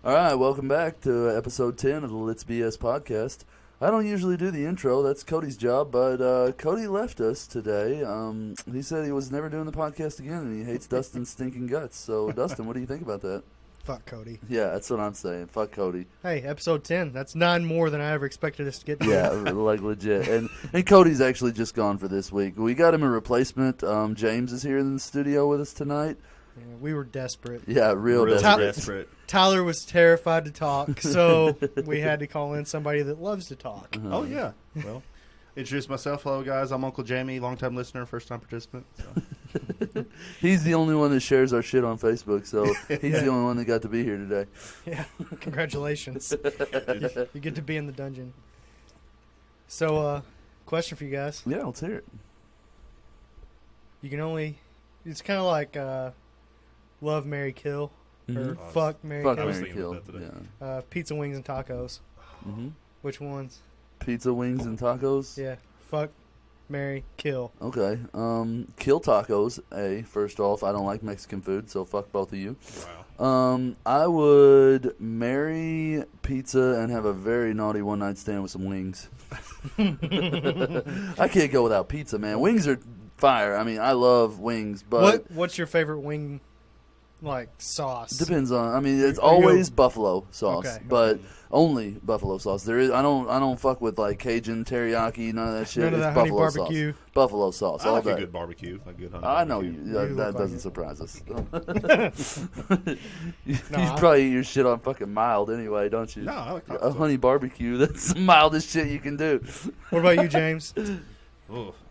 All right, welcome back to episode 10 of the Let's BS podcast. I don't usually do the intro. That's Cody's job, but Cody left us today. He said he was never doing the podcast again, and he hates Dustin's stinking guts. So, Dustin, what do you think about that? Fuck Cody. Yeah, that's what I'm saying. Fuck Cody. Hey, episode 10. That's 9 more than I ever expected us to get to. Yeah, like legit. And Cody's actually just gone for this week. We got him a replacement. James is here in the studio with us tonight. Yeah, we were desperate. Yeah, real desperate. Tyler was terrified to talk, so we had to call in somebody that loves to talk. Oh, yeah. Well, introduce myself. Hello, guys. I'm Uncle Jamie, longtime listener, first-time participant. So. He's the only one that shares our shit on Facebook, so he's the only one that got to be here today. Yeah, congratulations. You get to be in the dungeon. So, question for you guys. Yeah, let's hear it. You can only... It's kind of like love, marry, kill. Or fuck, marry, Fuck, kill. marry, kill. Yeah. Pizza, wings, and tacos. Mm-hmm. Which ones? Pizza, wings, and tacos? Yeah. Fuck, marry, kill. Okay. Kill tacos, first off. I don't like Mexican food, so fuck both of you. Wow. I would marry pizza and have a very naughty one-night stand with some wings. I can't go without pizza, man. Wings are fire. I mean, I love wings, but... What's your favorite wing, sauce? Depends on. I mean, it's always buffalo sauce, Okay. but only buffalo sauce. There is. I don't fuck with Cajun teriyaki, none of that shit. None of It's that honey buffalo barbecue. sauce. Buffalo sauce. I all like day. a good barbecue. A good honey I know barbecue. you. That look doesn't like surprise us. you No, probably eat your shit on fucking mild anyway, don't you? No, I like A honey barbecue. That's the mildest shit you can do. What about you, James?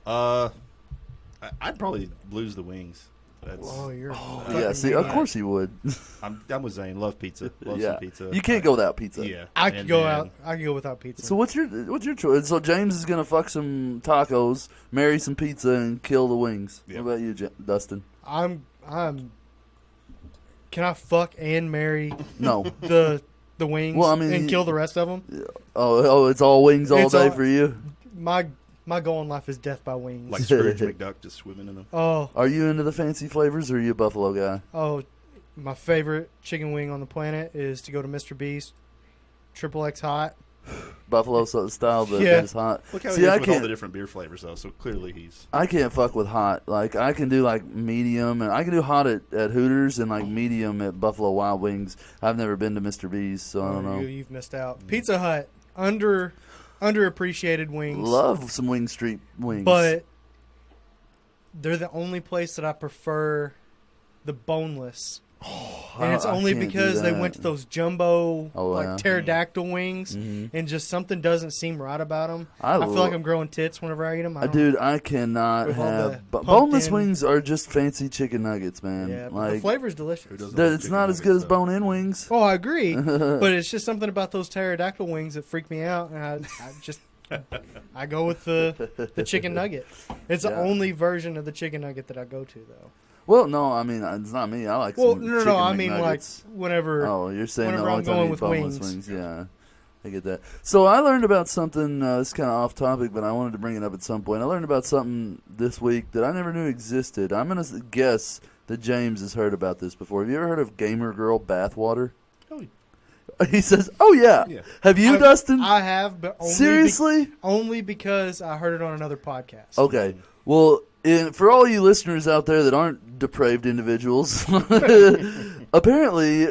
I'd probably lose the wings. That's, You're. Yeah. See, of course you would. I'm with Zane. Love pizza. Love Yeah. some pizza. You can't go without pizza. Yeah. I could go without pizza. So what's your choice? So James is gonna fuck some tacos, marry some pizza, and kill the wings. Yeah. What about you, Dustin? I'm. Can I fuck and marry No. the wings? Well, I mean, and kill the rest of them. Oh, it's all wings all It's day all- for you. My goal in life is death by wings. Like Scrooge McDuck just swimming in them. Are you into the fancy flavors, or are you a buffalo guy? My favorite chicken wing on the planet is to go to Mr. Beast, XXX hot. Buffalo style, but Yeah. it's hot. Look how See, he is I with all can't. the different beer flavors, though. So clearly he's. I can't fuck with hot. Like I can do medium, and I can do hot at Hooters and medium at Buffalo Wild Wings. I've never been to Mr. B's, so I don't know. You've missed out. Pizza Hut, underappreciated wings. Love some Wing Street wings, But they're the only place that I prefer the boneless. And it's I only can't do because they that. went to those jumbo, yeah. pterodactyl wings, Mhm. and just something doesn't seem right about them. I feel like I'm growing tits whenever I eat them. Dude, I cannot With all have the boneless pumpkin- wings are just fancy chicken nuggets, man. Yeah, but the like flavor's delicious. doesn't it's not as good as bone-in wings. Oh, I agree. But it's just something about those pterodactyl wings that freak me out, and I go with the chicken nugget. It's the Yeah. only version of the chicken nugget that I go to, though. Well, no, I mean it's not me. I like Well, some no, chicken I mean McNuggets. whenever. Oh, you're saying the whenever only I'm time going you eat with boneless wings. Yeah, I get that. So I learned about something. It's kind of off topic, but I wanted to bring it up at some point. I learned about something this week that I never knew existed. I'm gonna guess that James has heard about this before. Have you ever heard of Gamer Girl bathwater? Oh, He says, "Oh yeah." Yeah. Have you, Dustin? I have, but only Seriously? only because I heard it on another podcast. Okay. Well, for all you listeners out there that aren't depraved individuals, apparently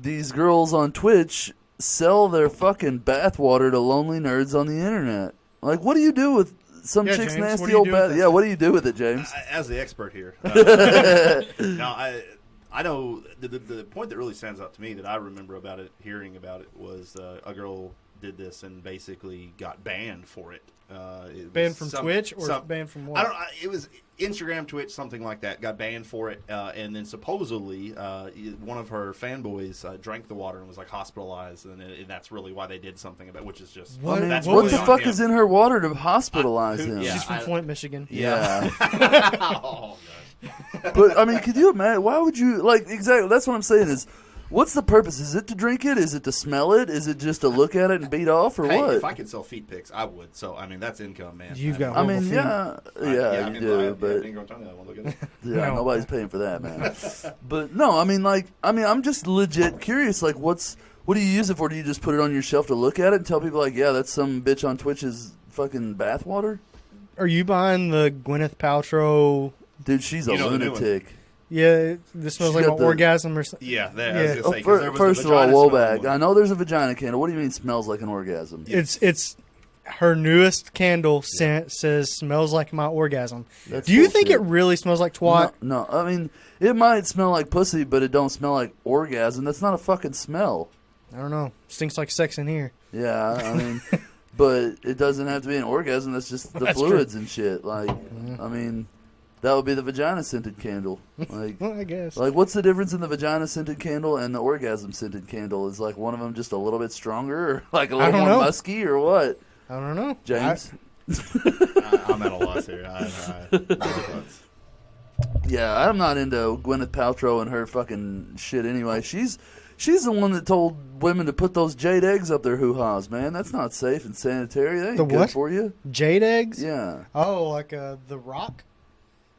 these girls on Twitch sell their fucking bathwater to lonely nerds on the internet. Like, what do you do with some Yeah, chick's James, what nasty do you old do with bath? this? Yeah, what do you do with it, James? as the expert here. No, I know the point that really stands out to me that I remember about it, hearing about it, was a girl did this and basically got banned for it. Banned from Twitch or banned from what? It was Instagram, Twitch, something like that. Got banned for it, and then supposedly one of her fanboys drank the water and was hospitalized, and that's really why they did something about it, which is just What? that's What really the on fuck him. is in her water to hospitalize him? yeah. She's from Flint, Michigan. Yeah. Oh, gosh. But I mean, could you imagine? Why would you exactly? That's what I'm saying is, What's the purpose? Is it to drink it? Is it to smell it? Is it just to look at it and beat off, or Hey, what? if I could sell feet pics, I would. So I mean, that's income, man. You've got I mean, feet. yeah, you do, but yeah, No. nobody's paying for that, man. But no, I mean, I'm just legit curious. Like, what do you use it for? Do you just put it on your shelf to look at it and tell people, like, yeah, that's some bitch on Twitch's fucking bathwater? Are you buying the Gwyneth Paltrow? Dude, she's a You know the new one. lunatic. Yeah, this smells She's like got my the- orgasm or something. Yeah, that, Yeah. I was gonna say, 'cause there was the First of all, vagina whoa smelling back. one. I know there's a vagina candle. What do you mean smells like an orgasm? It's her newest candle scent says smells like my orgasm. That's Do you think it bullshit. really smells like twat? No, I mean, it might smell like pussy, but it don't smell like orgasm. That's not a fucking smell. I don't know. Stinks like sex in here. Yeah, I mean, but it doesn't have to be an orgasm. That's just the That's fluids and shit. Like, I mean, that would be the vagina scented candle. Like, Well, I guess. what's the difference in the vagina scented candle and the orgasm scented candle? Is like one of them just a little bit stronger, or like a little don't more know. musky, or what? I don't know. James? I'm at a loss here. Yeah, I'm not into Gwyneth Paltrow and her fucking shit anyway. She's the one that told women to put those jade eggs up their hoo-has, man. That's not safe and sanitary. That ain't The good what? for you. Jade eggs? Yeah. Oh, like The Rock?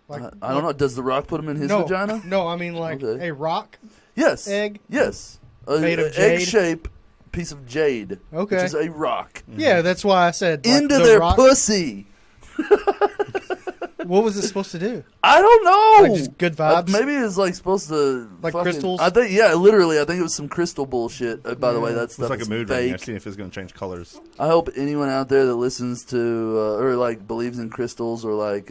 Like I don't know. Does The Rock put them in his no, vagina? No, I mean like Okay. a rock Yes. egg. Yes. Made of egg jade? shape piece of jade. Okay. Which is a rock. Yeah, that's why I said like, Into The their Rock. pussy. What was it supposed to do? I don't know. Like just good vibes? Maybe it's like supposed to Like fucking- crystals? I think literally. I think it was some crystal bullshit. By the way, that It's stuff like a is mood ring. fake. I see if it's going to change colors. I hope anyone out there that listens to or like believes in crystals or like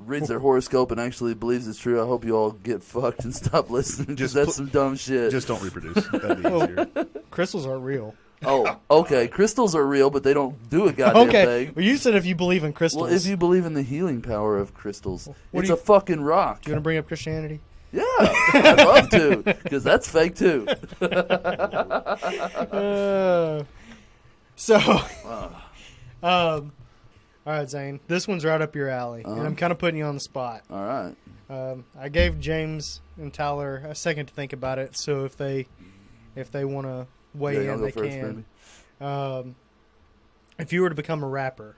reads their horoscope and actually believes it's true. I hope you all get fucked and stop listening because Just that's put- some dumb shit. Just don't reproduce. That'd be easier. Crystals aren't real. Oh, okay. Crystals are real, but they don't do a goddamn Okay. thing. Well, you said if you believe in crystals. Well, if you believe in the healing power of crystals, What it's do a you- fucking rock. Do you want to bring up Christianity? Yeah, I'd love to, because that's fake too. So, all right, Zane. This one's right up your alley, and I'm kind of putting you on the spot. All right. I gave James and Tyler a second to think about it, so if they want to weigh Yeah, in, y'all they go first, can. baby. If you were to become a rapper,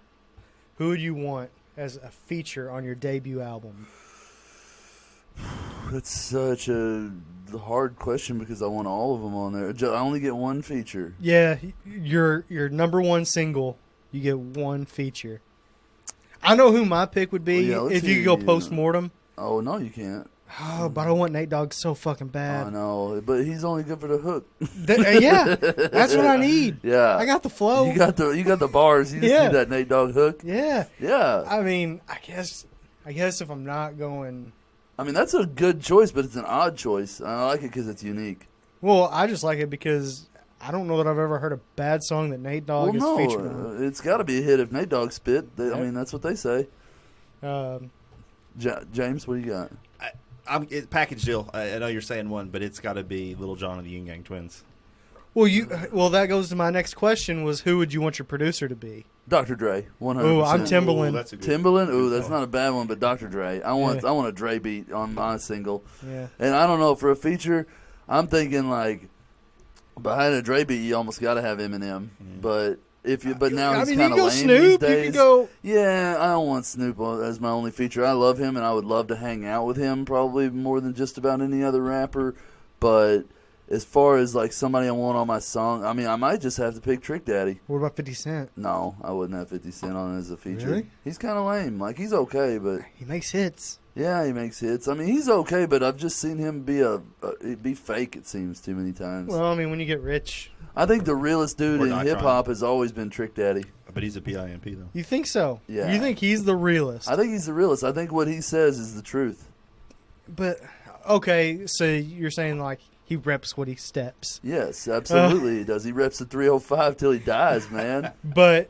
who would you want as a feature on your debut album? That's such a hard question because I want all of them on there. I only get one feature. Yeah, your number one single, you get one feature. I know who my pick would be Well, yeah, let's if you hear could go you. post-mortem. Oh no, you can't. Oh, but I want Nate Dogg so fucking I bad. know, but he's only good for the hook. Yeah, that's what I need. Yeah, I got the flow. You got the bars. You just Yeah. need that Nate Dogg hook. Yeah. Yeah, I mean, I guess if I'm not going, I mean that's a good choice, but it's an odd choice. I like it because it's unique. well, I just like it because I don't know that I've ever heard a bad song that Nate Dogg is featured on. It's got to be a hit if Nate Dogg spit. I Yeah. mean that's what they say. James, what do you got? It's package deal. I know you're saying one, but it's got to be Little John and the Yin Yang Twins. Well, that goes to my next question: was who would you want your producer to be? Dr. Dre, 100%. Ooh, I'm Timbaland. Ooh, that's a good Timbaland? Ooh, that's call. not a bad one, but Dr. Dre. I want Yeah. a Dre beat on my single. Yeah. And I don't know, for a feature, I'm thinking like behind a Dre beat, you almost got to have Eminem. But now I he's mean, kind you of can lame go Snoop. these You days. can go. Yeah, I don't want Snoop as my only feature. I love him, and I would love to hang out with him probably more than just about any other rapper. But as far as like somebody I want on my song, I mean, I might just have to pick Trick Daddy. What about 50 Cent? No, I wouldn't have 50 Cent on as a feature. Really? He's kind of lame. Like, he's okay, but He makes hits. yeah, he makes hits. I mean, he's okay, but I've just seen him be fake, it seems, too many times. Well, I mean, when you get rich, I think the realest dude Or in not hip-hop has always been Trick Daddy. But he's a PIMP, though. you think so? Yeah. You think he's the realist? I think he's the realest. I think what he says is the truth. But okay, so you're saying like he reps what he steps. Yes, absolutely he does. He reps the 305 till he dies, man. But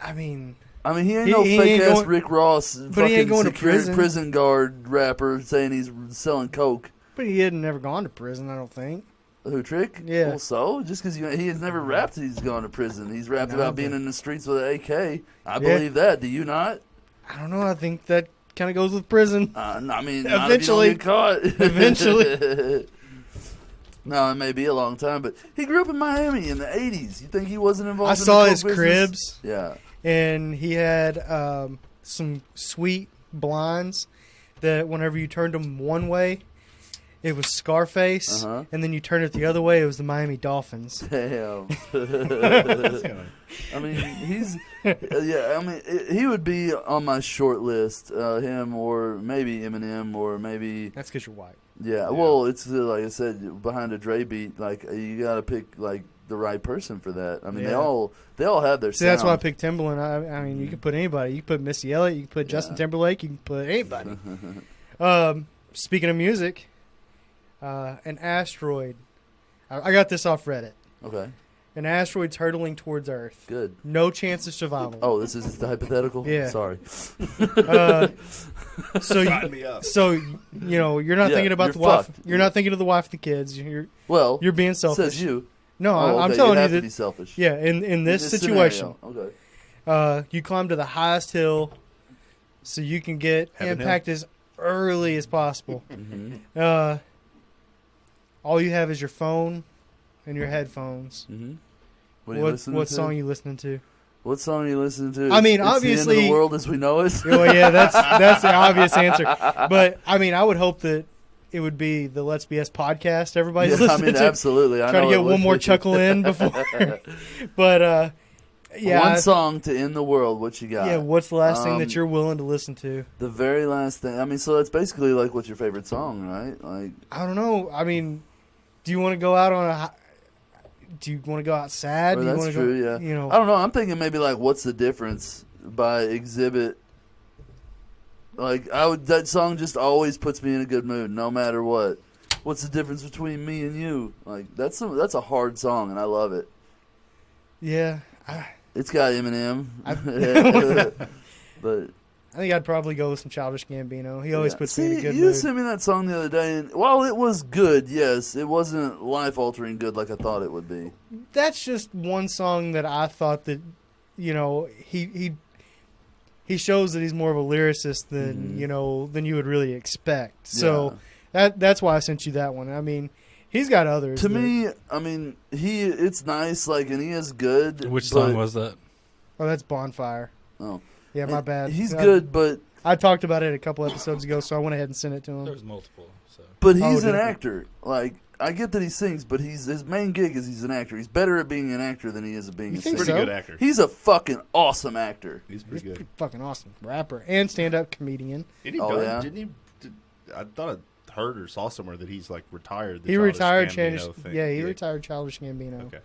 I mean, I mean, he ain't He no ain't fake-ass going- Rick Ross he fucking ain't going to security prison. guard rapper saying he's selling coke. but he had never gone to prison. I don't think. Who, Trick? Yeah. Well, so? Just because he has never rapped he's gone to prison. He's rapped No, about being but- in the streets with an AK. I believe that. Do you not? I don't know. I think that kind of goes with prison. I mean, Eventually. not if you don't get caught. Eventually. No, it may be a long time, but he grew up in Miami in the 80s. You think he wasn't involved I in saw the his coke business? cribs, Yeah. and he had some sweet blinds that whenever you turned them one way, it was Scarface, and then you turned it the other way, it was the Miami Dolphins. Damn. That's kinda- I mean, he's yeah. I mean, he would be on my short list. Him or maybe Eminem or maybe That's because you're white. yeah. Well, it's like I said, behind a Dre beat, like you got to pick like the right person for that. I mean, Yeah. they all have their. See, that's why I sound. picked Timbaland. I mean, you could put anybody. You could put Missy Elliott. You could put Justin Timberlake. You can put anybody. Speaking of music, an asteroid. I got this off Reddit. Okay, An asteroid's hurtling towards Earth. good. No chance of survival. Oh, this is the hypothetical. Yeah. Sorry. So Sign me up. you're not Yeah, thinking about you're the wife. fucked. You're not thinking of the wife, the kids. You're Well, being selfish. says you. No, Oh, I'm okay, telling you have to that. be selfish. Yeah, in this scenario. situation, Okay. you climb to the highest hill, so you can get Heaven impact as early as possible. Mm-hmm. All you have is your phone and your headphones. Mm-hmm. What song are you listening to? What song are you listening to? I mean, It's obviously- the end of the world as we know it. Well, yeah, that's the obvious answer. But I mean, I would hope that it would be the Let's BS podcast everybody's Yeah, I listening mean, to. absolutely. I Try to know get it one would more be. chuckle in before. But yeah, One song to end the world. What you got? yeah. What's the last thing that Um, you're willing to listen to? The very last thing. I mean, so that's basically like what's your favorite song, right? Like, I don't know. I mean, do you want to go out on a? Do you want to go out sad? or Do you that's want to true. go? Yeah. You know, I don't know. I'm thinking maybe like, what's the difference by Exhibit? Like, that song just always puts me in a good mood, no matter what. What's the difference between me and you? Like, that's a hard song, and I love it. yeah. It's got Eminem, but I think I'd probably go with some Childish Gambino. He always yeah. puts me in a good you mood. sent me that song the other day, and while it was good, yes, it wasn't life-altering good like I thought it would be. That's just one song that I thought that, he shows that he's more of a lyricist than than you would really expect. So that's why I sent you that one. I mean, he's got others. To that- me, I mean, it's nice, like, and he is good. Which but- song was that? oh, that's Bonfire. Oh, Yeah, my bad. He's I- good, but I talked about it a couple episodes ago, so I went ahead and sent it to him. There was multiple. So he's Oh, an did he? actor. Like, I get that he sings, but his main gig is he's an actor. He's better at being an actor than he is at being You a think singer. Pretty so? good actor. He's a fucking awesome actor. He's He's pretty good. pretty fucking awesome rapper and stand-up comedian. Isn't he Oh, done? yeah? Didn't he? I thought I heard or saw somewhere that he's like retired. The He Childish retired. Gambino thing. Yeah, he retired Childish Gambino, Okay.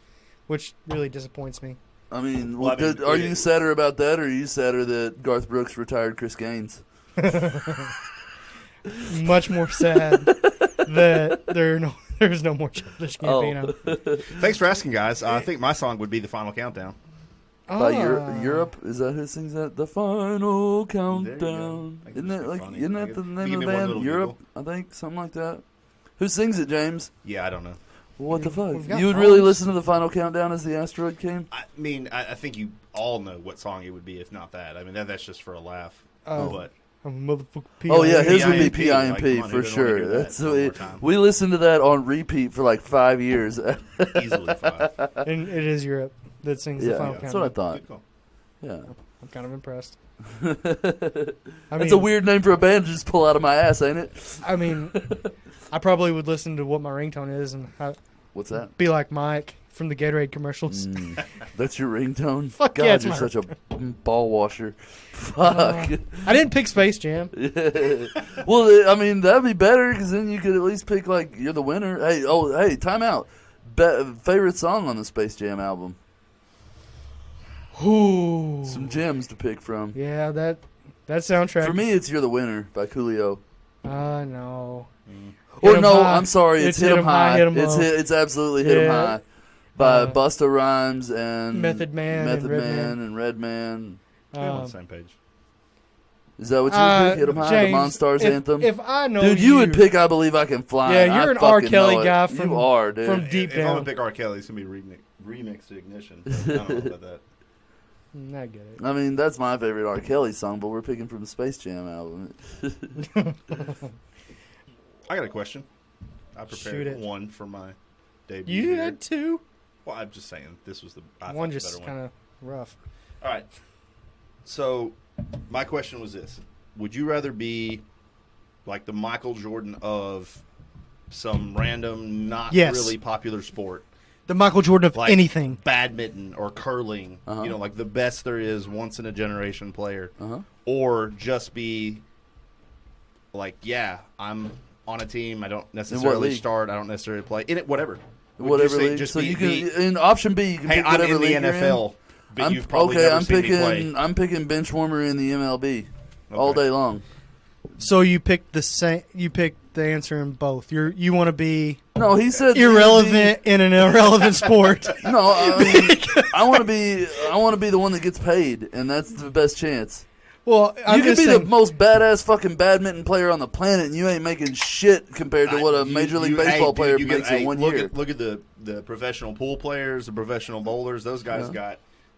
which really disappoints me. I mean, Well, I mean, are you sadder about that, or are you sadder that Garth Brooks retired Chris Gaines? Much more sad that there's no more Childish Gambino. Thanks for asking, guys. I think my song would be the final countdown. By Ah. Europe, is that who sings that? The final There you go. countdown. I think Isn't it's that like? funny. Isn't I that the guess- name give of me the one band? little Europe, I think, something like that. Who sings it, James? Yeah, I don't know. What the fuck? We've got You would really phones. listen to the final countdown as the asteroid came? I mean, I think you all know what song it would be, if not that. I mean, that's just for a laugh. Oh. But I'm a motherfucker. Oh yeah, his would be PIMP, PIMP like, come on, for who doesn't wanna sure. hear that That's one more time? we listened to that on repeat for like 5 years. easily 5. And it is Europe that sings the Yeah, final that's what I countdown. thought. Good call. Yeah, I'm kind of impressed. that's a weird name for a band to just pull out of my ass, ain't it? I mean, I probably would listen to what my ringtone is and What's that? be like Mike from the Gatorade commercials. That's your ringtone? Fuck God, yeah, it's you're my such a ball washer. Fuck. I didn't pick Space Jam. Well, I mean, that'd be better because then you could at least pick like you're the winner. Hey, time out. Favorite song on the Space Jam album? Ooh. Some gems to pick from. Yeah, that soundtrack. For me, it's "You're the Winner" by Coolio. No. Or Hit 'em no, high. I'm sorry, it's "Hit 'Em High." Hit 'em It's low. it's absolutely "Hit 'Em Yeah. High" by Uh, Busta Rhymes and Method Man and Method Redman. Man and Redman. We're on Um, the same page. Is that what you would pick? "Hit 'Em High," James, the Monstars if, anthem. If I know Dude, you would pick "I Believe I Can Fly." Yeah, and I you're an R. fucking Kelly know it. guy from- You are, dude. from deep If I'm down. gonna pick R. Kelly, it's gonna be remix to Ignition. I don't know about that. I get it. I mean, that's my favorite R. Kelly song, but we're picking from the Space Jam album. I got a question. I Shoot prepared it. one for my debut. You here. had 2? Well, I'm just saying this was the One the just better kind of rough. All right. So, my question was this: would you rather be like the Michael Jordan of some random, not Yes. really popular sport, The Michael Jordan of like anything. badminton or curling? Uh-huh. You know, like the best there is, once in a generation player, Uh-huh. or just be like, yeah, I'm on a team. I don't necessarily league? start. I don't necessarily play in it. Whatever. Would Whatever you say league. just So be, you can be, in option B, you can hey, pick I'm whatever in the league you're NFL. But I'm, you've probably okay, never I'm seen me play. picking. I'm picking bench warmer in the MLB all Okay. day long. So you picked the same. You picked the answer in both. You want to be No, he said irrelevant in an irrelevant sport. No, I mean, I want to be. I want to be the one that gets paid, and that's the best chance. Well, I'm You can just be saying, the most badass fucking badminton player on the planet, and you ain't making shit compared to what a Major League Baseball player makes in 1 year. Look at the professional pool players, the professional bowlers. Those guys got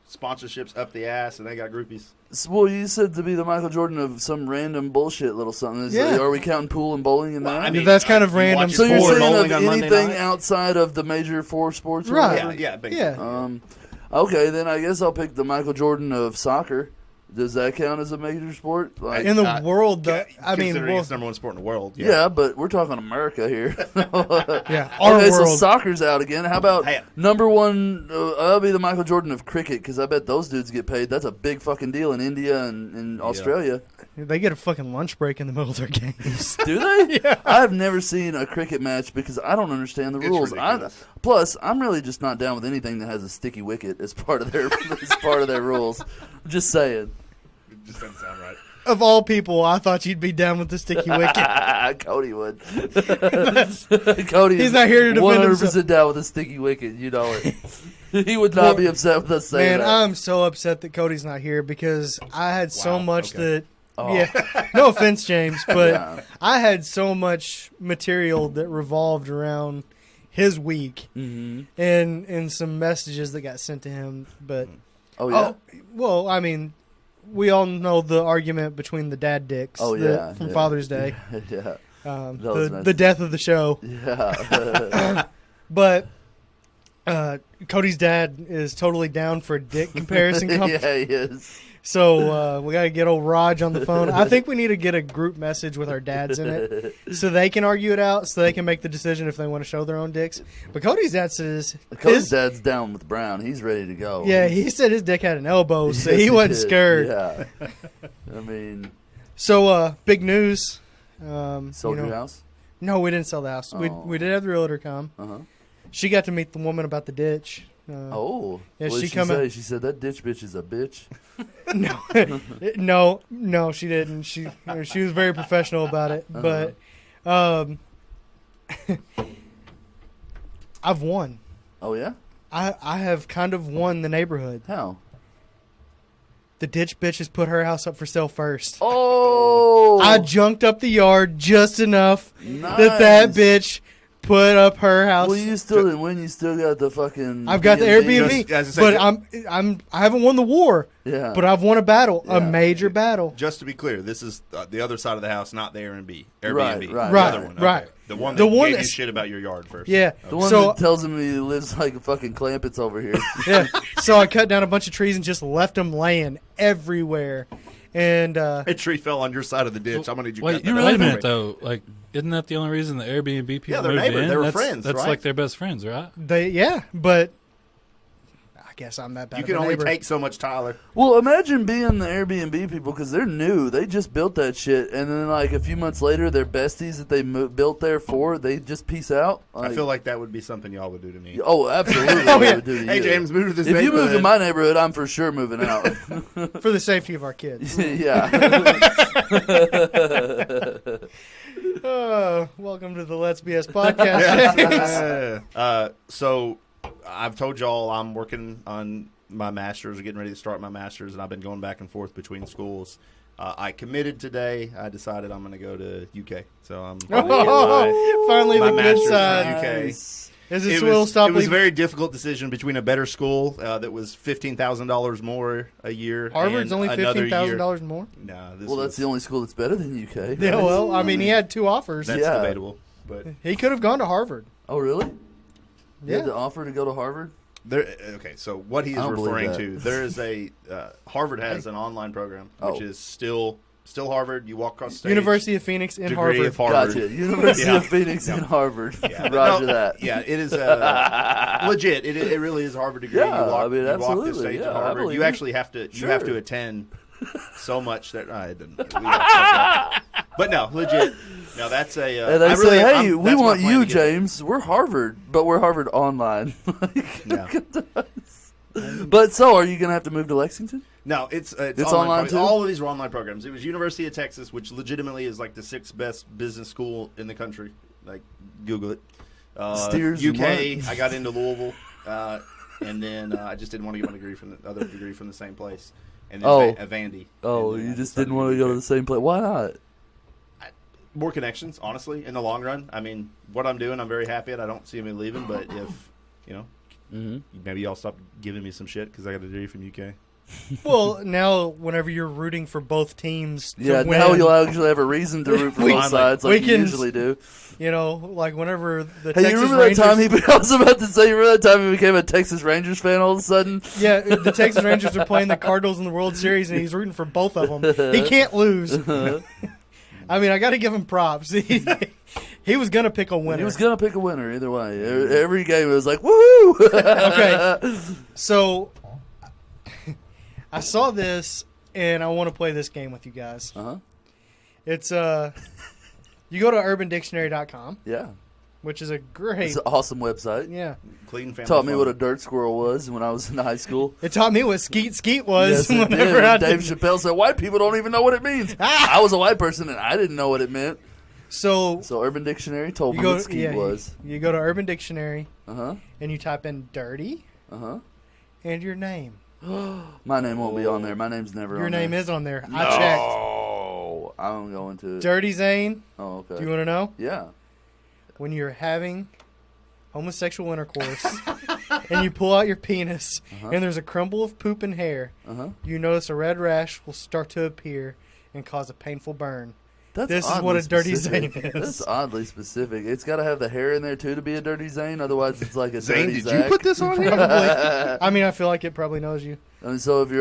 sponsorships up the ass, and they got groupies. Well, you said to be the Michael Jordan of some random bullshit little something. Yeah. Are we counting pool and bowling in that? I mean, that's kind of you random watch so you're sport saying bowling of on Monday anything night? outside of the major 4 sports? or Right. whatever? Yeah, basically. yeah. Okay, then I guess I'll pick the Michael Jordan of soccer. Does that count as a major sport? Like, In the world, though, I mean, considering well, it's number one sport in the world. yeah, but we're talking America here. yeah, our Okay, so world. soccer's out again. How about Hey. number one? That'll be the Michael Jordan of cricket because I bet those dudes get paid. That's a big fucking deal in India and in Australia. They get a fucking lunch break in the middle of their games. Do they? Yeah. I've never seen a cricket match because I don't understand the It's rules. ridiculous. Plus, I'm really just not down with anything that has a sticky wicket as part of their rules. Just saying. It just doesn't sound right. Of all people, I thought you'd be down with the sticky wicket. Cody would. Cody He's is not here to defend 100% himself. down with a sticky wicket. You know it. He would not be upset with us saying Man, that. I'm so upset that Cody's not here because I had so Wow, much okay. that. Oh. Yeah, no offense, James, but Yeah. I had so much material that revolved around his week Mhm. and some messages that got sent to him. But Oh, yeah? well, I mean, we all know the argument between the dad dicks Oh, yeah. from Yeah. Father's Day, Yeah. Those the messages. death of the show. Yeah. But Cody's dad is totally down for a dick comparison. Yeah, he is. So we got to get old Raj on the phone. I think we need to get a group message with our dads in it so they can argue it out, so they can make the decision if they want to show their own dicks. But Cody's dad says Cody's dad's down with Brown. He's ready to go. yeah, he said his dick had an elbow, so Yes, he wasn't did. scared. Yeah. I mean, So big news. sold your house? No, we didn't sell the house. Oh. We did have the realtor come. Uh-huh. She got to meet the woman about the ditch. Oh. yeah, What did she she come say? in- She said, that ditch bitch is a bitch. No, she didn't. She was very professional about it. But I've won. Oh, yeah? I have kind of won the neighborhood. How? The ditch bitch has put her house up for sale first. Oh! I junked up the yard just enough nice. that bitch put up her house. Well, you still didn't win. You still got the fucking. I've got the B&B. Airbnb, Just- as I but say, I haven't won the war, Yeah. but I've won a battle, Yeah. a major battle. Just to be clear, this is the other side of the house, not the Airbnb. Airbnb. Right, The right, other one. right. The one The that one gave you that's- shit about your yard first. Yeah, The one so that tells him he lives like a fucking Clampets over here. yeah, so I cut down a bunch of trees and just left them laying everywhere, and A tree fell on your side of the ditch. I'm gonna need you. Wait, cut that wait out a minute for me. though. Like, isn't that the only reason the Airbnb people Yeah, they're moved neighbors. in? They were that's, friends, That's right? like their best friends, right? but I guess I'm that bad. You of can a only neighbor. take so much, Tyler. Well, imagine being the Airbnb people because they're new. They just built that shit, and then like a few months later, their besties that they built there for, they just peace out. I feel like that would be something y'all would do to me. Oh, absolutely. Oh, they yeah. would do to Hey, you. James, move to this If you move to neighborhood. my neighborhood, I'm for sure moving out. for the safety of our kids. Yeah. Welcome to the Let's BS podcast. So I've told y'all I'm working on my master's, getting ready to start my master's, and I've been going back and forth between schools. I committed today. I decided I'm going to go to UK. So I'm gonna get Finally, my the good master's side. from UK. Nice. Is this will stop? It was a leaving? very difficult decision between a better school that was $15,000 more a year. Harvard's and only another $15,000 more. No, Well, that's the only school that's better than UK. Yeah, well, I mean, he had 2 offers. That's Yeah. debatable, but He could have gone to Harvard. Oh, really? You Yeah. had the offer to go to Harvard? okay. So what he I is don't believe referring that. to, there is a Harvard has an online program which is still Harvard. You walk across the stage. University of Phoenix and degree Harvard. of Harvard. Gotcha. University Yeah. of Phoenix Yeah. and Harvard. Yeah. Roger No, that. Yeah, it is legit. It really is a Harvard degree. Yeah, you walk, I mean, you walk the absolutely. stage Yeah, at I Harvard. believe You it. actually have to Sure. attend so much that it didn't. But no, legit. No, that's a. And they I say, really, hey, I'm- we that's my want plan you, to get. James. We're Harvard, but we're Harvard online. Yeah. But so, are you going to have to move to Lexington? No, it's online too? All of these were online programs. It was University of Texas, which legitimately is like the 6th best business school in the country. Like, Google it. Steers and UK, what? I got into Louisville, and then I just didn't want to get my other degree from the same place. And then Oh. Vandy. Oh, And then you I just decided didn't want to go to the same place. Why not? More connections, honestly, in the long run. I mean, what I'm doing, I'm very happy at. I don't see me leaving, but if, maybe y'all stop giving me some shit because I got a degree from UK. Well, now whenever you're rooting for both teams to Yeah, win, now you'll actually have a reason to root for We- both sides like we you can- usually do. like whenever the Hey, Texas you remember Rangers, that time I was about to say, you remember that time he became a Texas Rangers fan all of a sudden? yeah, the Texas Rangers are playing the Cardinals in the World Series, and he's rooting for both of them. He can't lose. I mean, I got to give him props. He was gonna pick a winner. He was going to pick a winner either way. Every game it was like, woohoo! Okay. So I saw this, and I want to play this game with you guys. Uh-huh. It's you go to urbandictionary.com, Yeah. which is a great, It's an awesome website. yeah. Clean family. Taught me fun. what a dirt squirrel was when I was in high school. It taught me what skeet was Yes, it did. whenever I Dave did. Chappelle said, white people don't even know what it means. Ah! I was a white person, and I didn't know what it meant. So So Urban Dictionary told you me go, what skeet was. you go to Urban Dictionary Uh-huh. and you type in dirty Uh-huh. and your name. My name won't be on there. My name's never Your on name there. is on there. I checked. Oh, I'm going to. Dirty Zane. Oh, okay. Do you want to know? Yeah. When you're having homosexual intercourse and you pull out your penis and there's a crumble of poop and hair, Uh-huh. you notice a red rash will start to appear and cause a painful burn. That's This is oddly what a dirty specific. Zane is. That's oddly specific. It's got to have the hair in there, too, to be a dirty Zane. Otherwise, it's like a Zane, dirty did Zach. you put this on here? Probably. I mean, I feel like it probably knows you. And so if you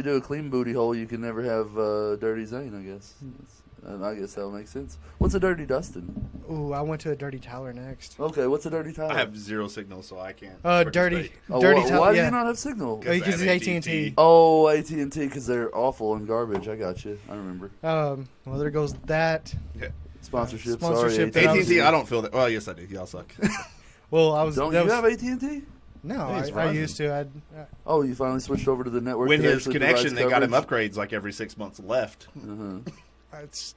do a clean booty hole, you can never have dirty Zane, I guess. I guess that would make sense. What's a dirty Dustin? Ooh, I went to a dirty Tyler next. Okay, what's a dirty Tyler? I have zero signal, so I can't. Dirty, participate. dirty why Tyler. do Yeah. you not have signal? Because Because I it's have AT&T. Oh, AT&T, because they're awful and garbage. I got you. I remember. Well, there goes that. Sponsorship. Sponsorship Sorry, that I was- AT&T, I don't feel that. Well, yes, I do. Y'all suck. Well, I was. Don't that you was, have AT&T? No, Hey, it's I Verizon. used to. Oh, you finally switched over to the network. when that his actually connection, they provides got him coverage? upgrades like every 6 months left. It's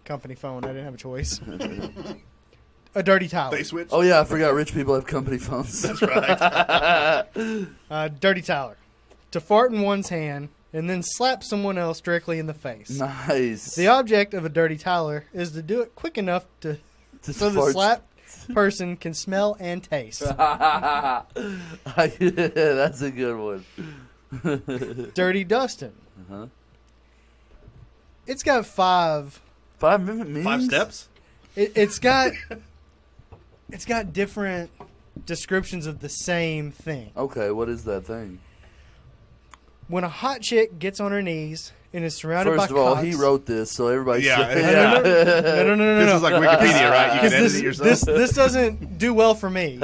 company phone. I didn't have a choice. A dirty Tyler. They switched. Oh yeah, I forgot rich people have company phones. That's right. Dirty Tyler. To fart in one's hand and then slap someone else directly in the face. Nice. The object of a dirty Tyler is to do it quick enough so the fart- slap person can smell and taste. Yeah, that's a good one. Dirty Dustin. Uh-huh. It's got 5. 5 minute memes? 5 steps. It's got different descriptions of the same thing. Okay, what is that thing? When a hot chick gets on her knees and is surrounded First by of all, cocks, he wrote this, so everybody Yeah. should. No. This is like Wikipedia, right? You can edit it yourself. This doesn't do well for me.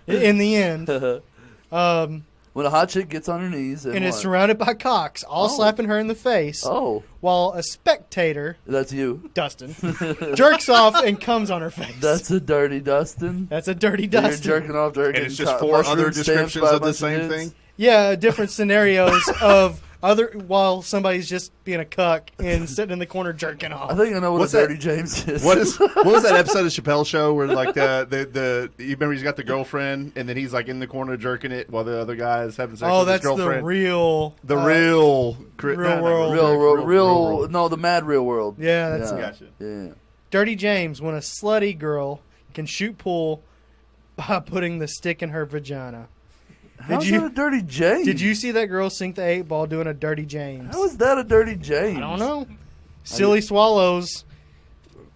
In the end, When a hot chick gets on her knees and is what? surrounded by cocks, all Oh. slapping her in the face, Oh, while a spectator, that's you. Dustin, jerks off and comes on her face. That's a dirty Dustin. That's a dirty You're Dustin. jerking off to her And getting it's just co- 4 mushroom other stamped descriptions by a of the bunch same kids. thing. Yeah, different scenarios of other while somebody's just being a cuck and sitting in the corner jerking I off. think I know what What's a that? dirty James is. What was that episode of Chappelle's show where like the you remember he's got the girlfriend and then he's like in the corner jerking it while the other guy is having sex Oh, with his that's the girlfriend. real, real world. real, no, the mad real world. Yeah, that's yeah. Gotcha. Yeah. Dirty James. When a slutty girl can shoot pool by putting the stick in her vagina. How's you- that a dirty James? Did you see that girl sink the 8 ball doing a dirty James? How is that a dirty James? I don't know. Silly Swallows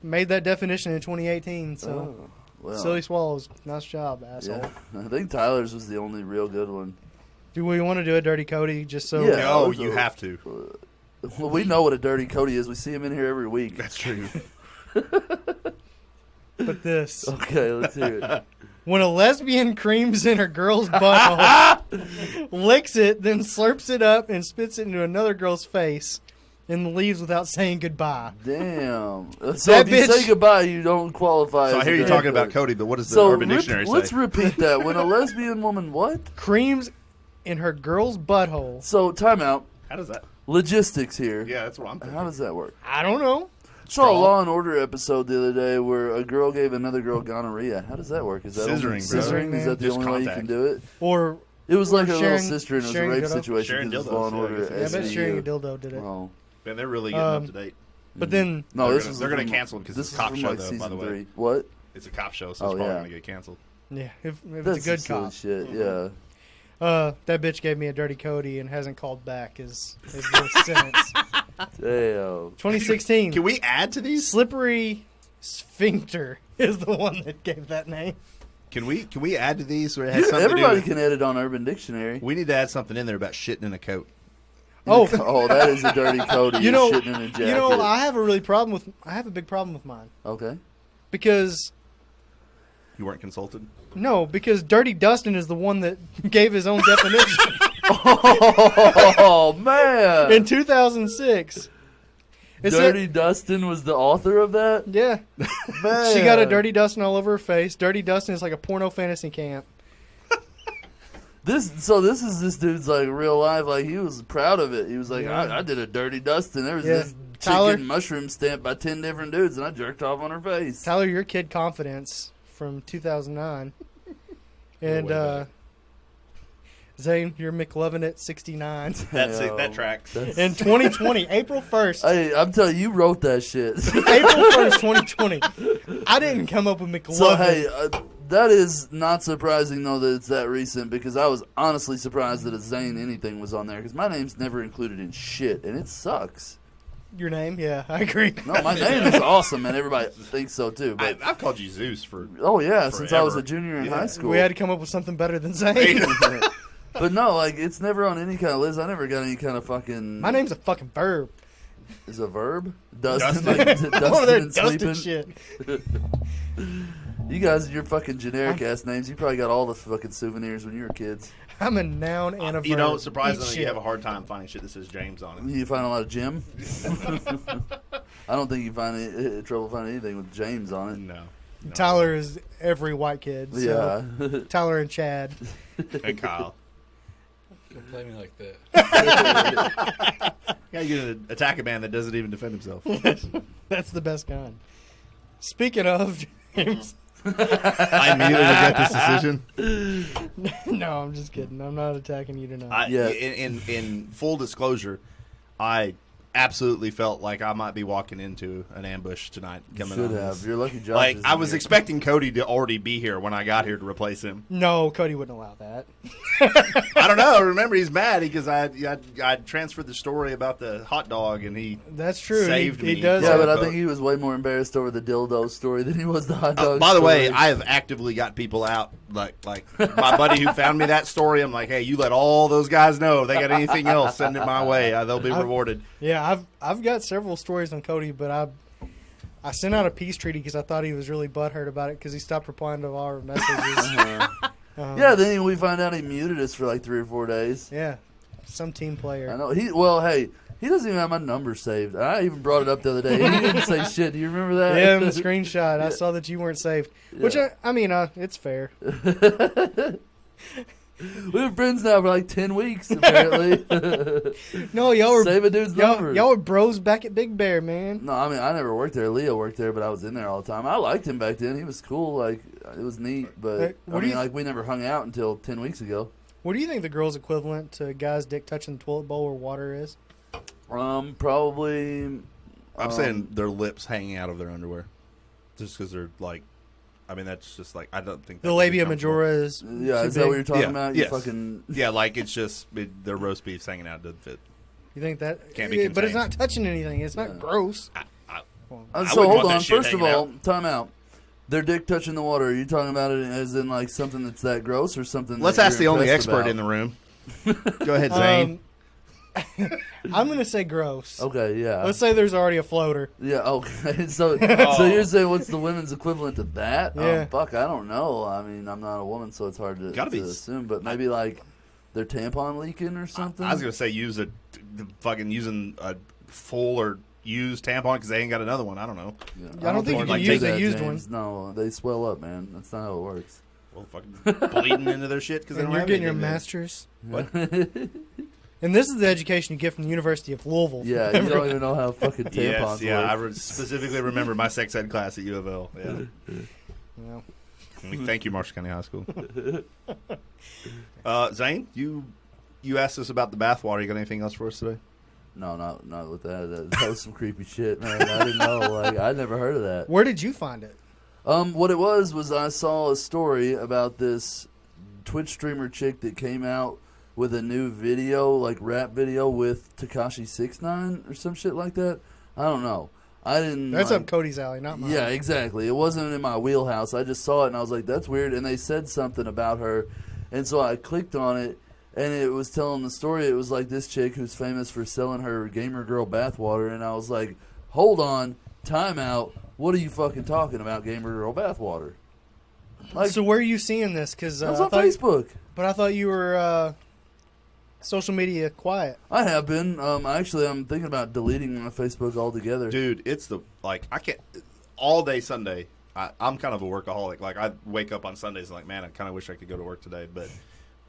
made that definition in 2018. So Oh, well, Silly Swallows, nice job, asshole. yeah. I think Tyler's was the only real good one. Do we want to do a dirty Cody just so? Yeah. Oh, so- you have to. Well, we know what a dirty Cody is. We see him in here every week. That's true. But this, Okay, let's hear it. when a lesbian creams in her girl's butthole, licks it, then slurps it up and spits it into another girl's face, and leaves without saying goodbye. Damn. So That if you bitch- say goodbye, you don't qualify. So as I hear a you dirty talking about Cody. Cody, but what does the So Urban Dictionary say? let's repeat that. When a lesbian woman what? Creams in her girl's butthole. So time out. How does that? Logistics here. Yeah, that's what I'm thinking. How does that work? I don't know. Saw a Straw. Law and Order episode the other day where a girl gave another girl gonorrhea. How does that work? Is that only Scissoring, bro. scissoring? Is that the Just only way you contact. can do it? Or It was Or like a little sharing- sister and it was a sharing rape dildo? situation Sharing because it's Law and dildos, yeah, I Order. guess I bet SVU. sharing a dildo did it. Oh. Man, they're really getting up to date. But then No, They're this gonna- is they're gonna from- cancel it 'cause this it's is a cop from, show, like, though, by season the way. 3. What? It's a cop show, so Oh, it's probably yeah. going to get canceled. yeah, if That's it's a good silly cop. shit. Mm-hmm. Yeah. That bitch gave me a dirty Cody and hasn't called back. Is the sentence. Damn. 2016. Can we add to these? Slippery Sphincter is the one that gave that name. Can we add to these where it has something Everybody to do with, can edit on Urban Dictionary. We need to add something in there about shitting in a coat. Oh, Oh, that is a dirty Cody. you know, shitting in a jacket. you know, I have a big problem with mine Okay. because You weren't consulted? because Dirty Dustin is the one that gave his own definition Oh man! in 2006. It said- Dirty Dustin was the author of that. yeah, Man. she got a Dirty Dustin all over her face. Dirty Dustin is like a porno fantasy camp. This is this dude's like real life. Like he was proud of it. He was like, Yeah. I did a Dirty Dustin. There was Yeah. this chick Tyler- getting mushroom stamped by 10 different dudes, and I jerked off on her face. Tyler, your Kid Confidence from 2009, and way back. Zane, you're McLovin at 69. That's it. Yo, That tracks. that's- In 2020, April 1st, Hey, I'm telling you, you wrote that shit. April 1st, 2020. I didn't come up with McLovin. So hey, that is not surprising though that it's that recent because I was honestly surprised that a Zane anything was on there because my name's never included in shit and it sucks. Your name? Yeah, I agree. No, my name is awesome and everybody thinks so too. But I've called you Zeus for. oh yeah, since I was a forever. junior in Yeah. high school. We had to come up with something better than Zane. But no, like it's never on any kind of list. I never got any kind of fucking. My name's a fucking verb. is a verb. Dustin, Dustin. like Dustin Over there and dusting sleeping. shit. You guys, your fucking generic ass names. You probably got all the fucking souvenirs when you were kids. I'm a noun and a verb. You know, Eat surprisingly, shit. you have a hard time finding shit that says James on it. You find a lot of Jim. I don't think you find any, trouble finding anything with James on it. No. Tyler is every white kid. So Yeah. Tyler and Chad. And Kyle. Don't play me like that. Yeah, you're going to attack a man that doesn't even defend himself. That's the best kind. Speaking of James. I immediately regret this decision. No, I'm just kidding. I'm not attacking you tonight. Yeah. In full disclosure, I absolutely felt like I might be walking into an ambush tonight. You Coming should on have. this. Your lucky Josh. Like isn't I was here. expecting Cody to already be here when I got here to replace him. No, Cody wouldn't allow that. I don't know. Remember, he's mad because I transferred the story about the hot dog, and he That's true. Saved he me. does. Yeah, have- but I think he was way more embarrassed over the dildo story than he was the hot dog. by the way, story. I have actively got people out. Like my buddy who found me that story. I'm like, hey, you let all those guys know if they got anything else, send it my way. They'll be rewarded. Yeah, I've got several stories on Cody, but I sent out a peace treaty because I thought he was really butthurt about it because he stopped replying to all our messages. Yeah, then we find out he muted us for like 3 or 4 days. Yeah, some team player. I know hey, he doesn't even have my number saved. I even brought it up the other day. He didn't say shit. Do you remember that? Yeah, in the screenshot, I saw that you weren't saved. Which Yeah. I mean, it's fair. We've been friends now for like 10 weeks, apparently. No, y'all were Save a dude's number. y'all were bros back at Big Bear, man. No, I mean, I never worked there. Leo worked there, but I was in there all the time. I liked him back then. He was cool. Like, it was neat. But, Hey, what do you like, we never hung out until 10 weeks ago. What do you think the girl's equivalent to a guy's dick touching the toilet bowl where water is? Probably. I'm saying their lips hanging out of their underwear, just because they're like I mean, that's just like I don't think The that would be labia comfortable. majora is Yeah, too is that what big. you're talking Yeah, about? You yes. fucking. Yeah, like it's just their roast beef's hanging out doesn't fit. You think that? Can't be but it's not contained. touching anything. It's not gross. I So wouldn't hold want that on. shit First of hanging all, out. time out. Their dick touching the water. Are you talking about it as in like something that's that gross or something? Let's that ask you're the only impressed expert about? in the room. Go ahead, Zane. I'm gonna say gross. Okay, yeah. Let's say there's already a floater. Yeah, okay. So Oh. you're saying what's the women's equivalent to that? Yeah. Fuck, I don't know. I mean, I'm not a woman, so it's hard to, Gotta be- assume. But maybe like their tampon leaking or something. I was gonna say use fucking using a full or used tampon because they ain't got another one. I don't know. Yeah, I don't think you they can do use a that, used James. No, they swell up, man. That's not how it works. Well, fucking bleeding into their shit because And you're getting your master's. What? And this is the education you get from the University of Louisville. Yeah, you don't even know how fucking tampons Yes, yeah. I work. specifically remember my sex ed class at U of L. Yeah. Well, We thank you, Marshall County High School. Zane, you asked us about the bathwater. You got anything else for us today? No, not with that. That was some creepy shit, man. I didn't know. Like, I'd never heard of that. where did you find it? What it was I saw a story about this Twitch streamer chick that came out with a new video, like rap video with Tekashi 6ix9ine or some shit like that. I don't know. I didn't. That's like, up Cody's alley, not mine. Yeah, exactly. It wasn't in my wheelhouse. I just saw it and I was like, that's weird. And they said something about her. And so I clicked on it and it was telling the story. It was like this chick who's famous for selling her gamer girl bathwater. And I was like, hold on, time out. What are you fucking talking about, gamer girl bathwater? Like, So where are you seeing this? Because it was on Facebook. But I thought you were social media quiet. I have been. Actually, I'm thinking about deleting my Facebook altogether. Dude, it's I can't all day Sunday. I'm kind of a workaholic. Like I wake up on Sundays and like, man, I kind of wish I could go to work today, but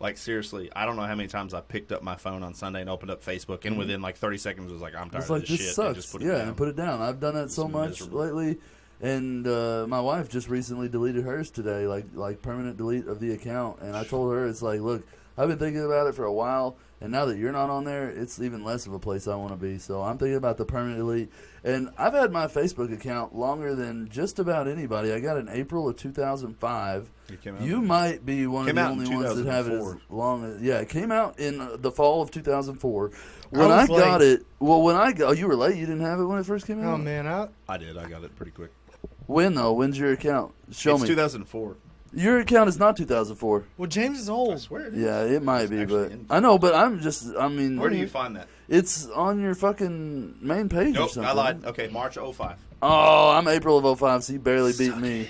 like seriously, I don't know how many times I picked up my phone on Sunday and opened up Facebook, and within like 30 seconds was like, I'm tired It's of like, this this shit. sucks. And just put it Yeah, down. and put it down. I've done that so It's much miserable. lately, and my wife just recently deleted hers today, like permanent delete of the account. And I told her, it's like, look, I've been thinking about it for a while, and now that you're not on there, it's even less of a place I want to be. So I'm thinking about the permanent delete. And I've had my Facebook account longer than just about anybody. I got it in April of 2005. It came out You in- might be one of Came the out in only ones that have it as 2004. long as. Yeah, it came out in the fall of 2004. I When I, was got late. it, oh, you were late. You didn't have it when it first came out. Oh man, I did. I got it pretty quick. When though? When's your account? Show It's me. 2004. Your account is not 2004. well James is I old. swear it is. Yeah, it might be, actually but in- I know. But I'm just. I mean, Where do you find that? It's on your fucking main page or Nope, something. I lied. Okay, March 05. Oh, I'm April of 05, so you barely beat me.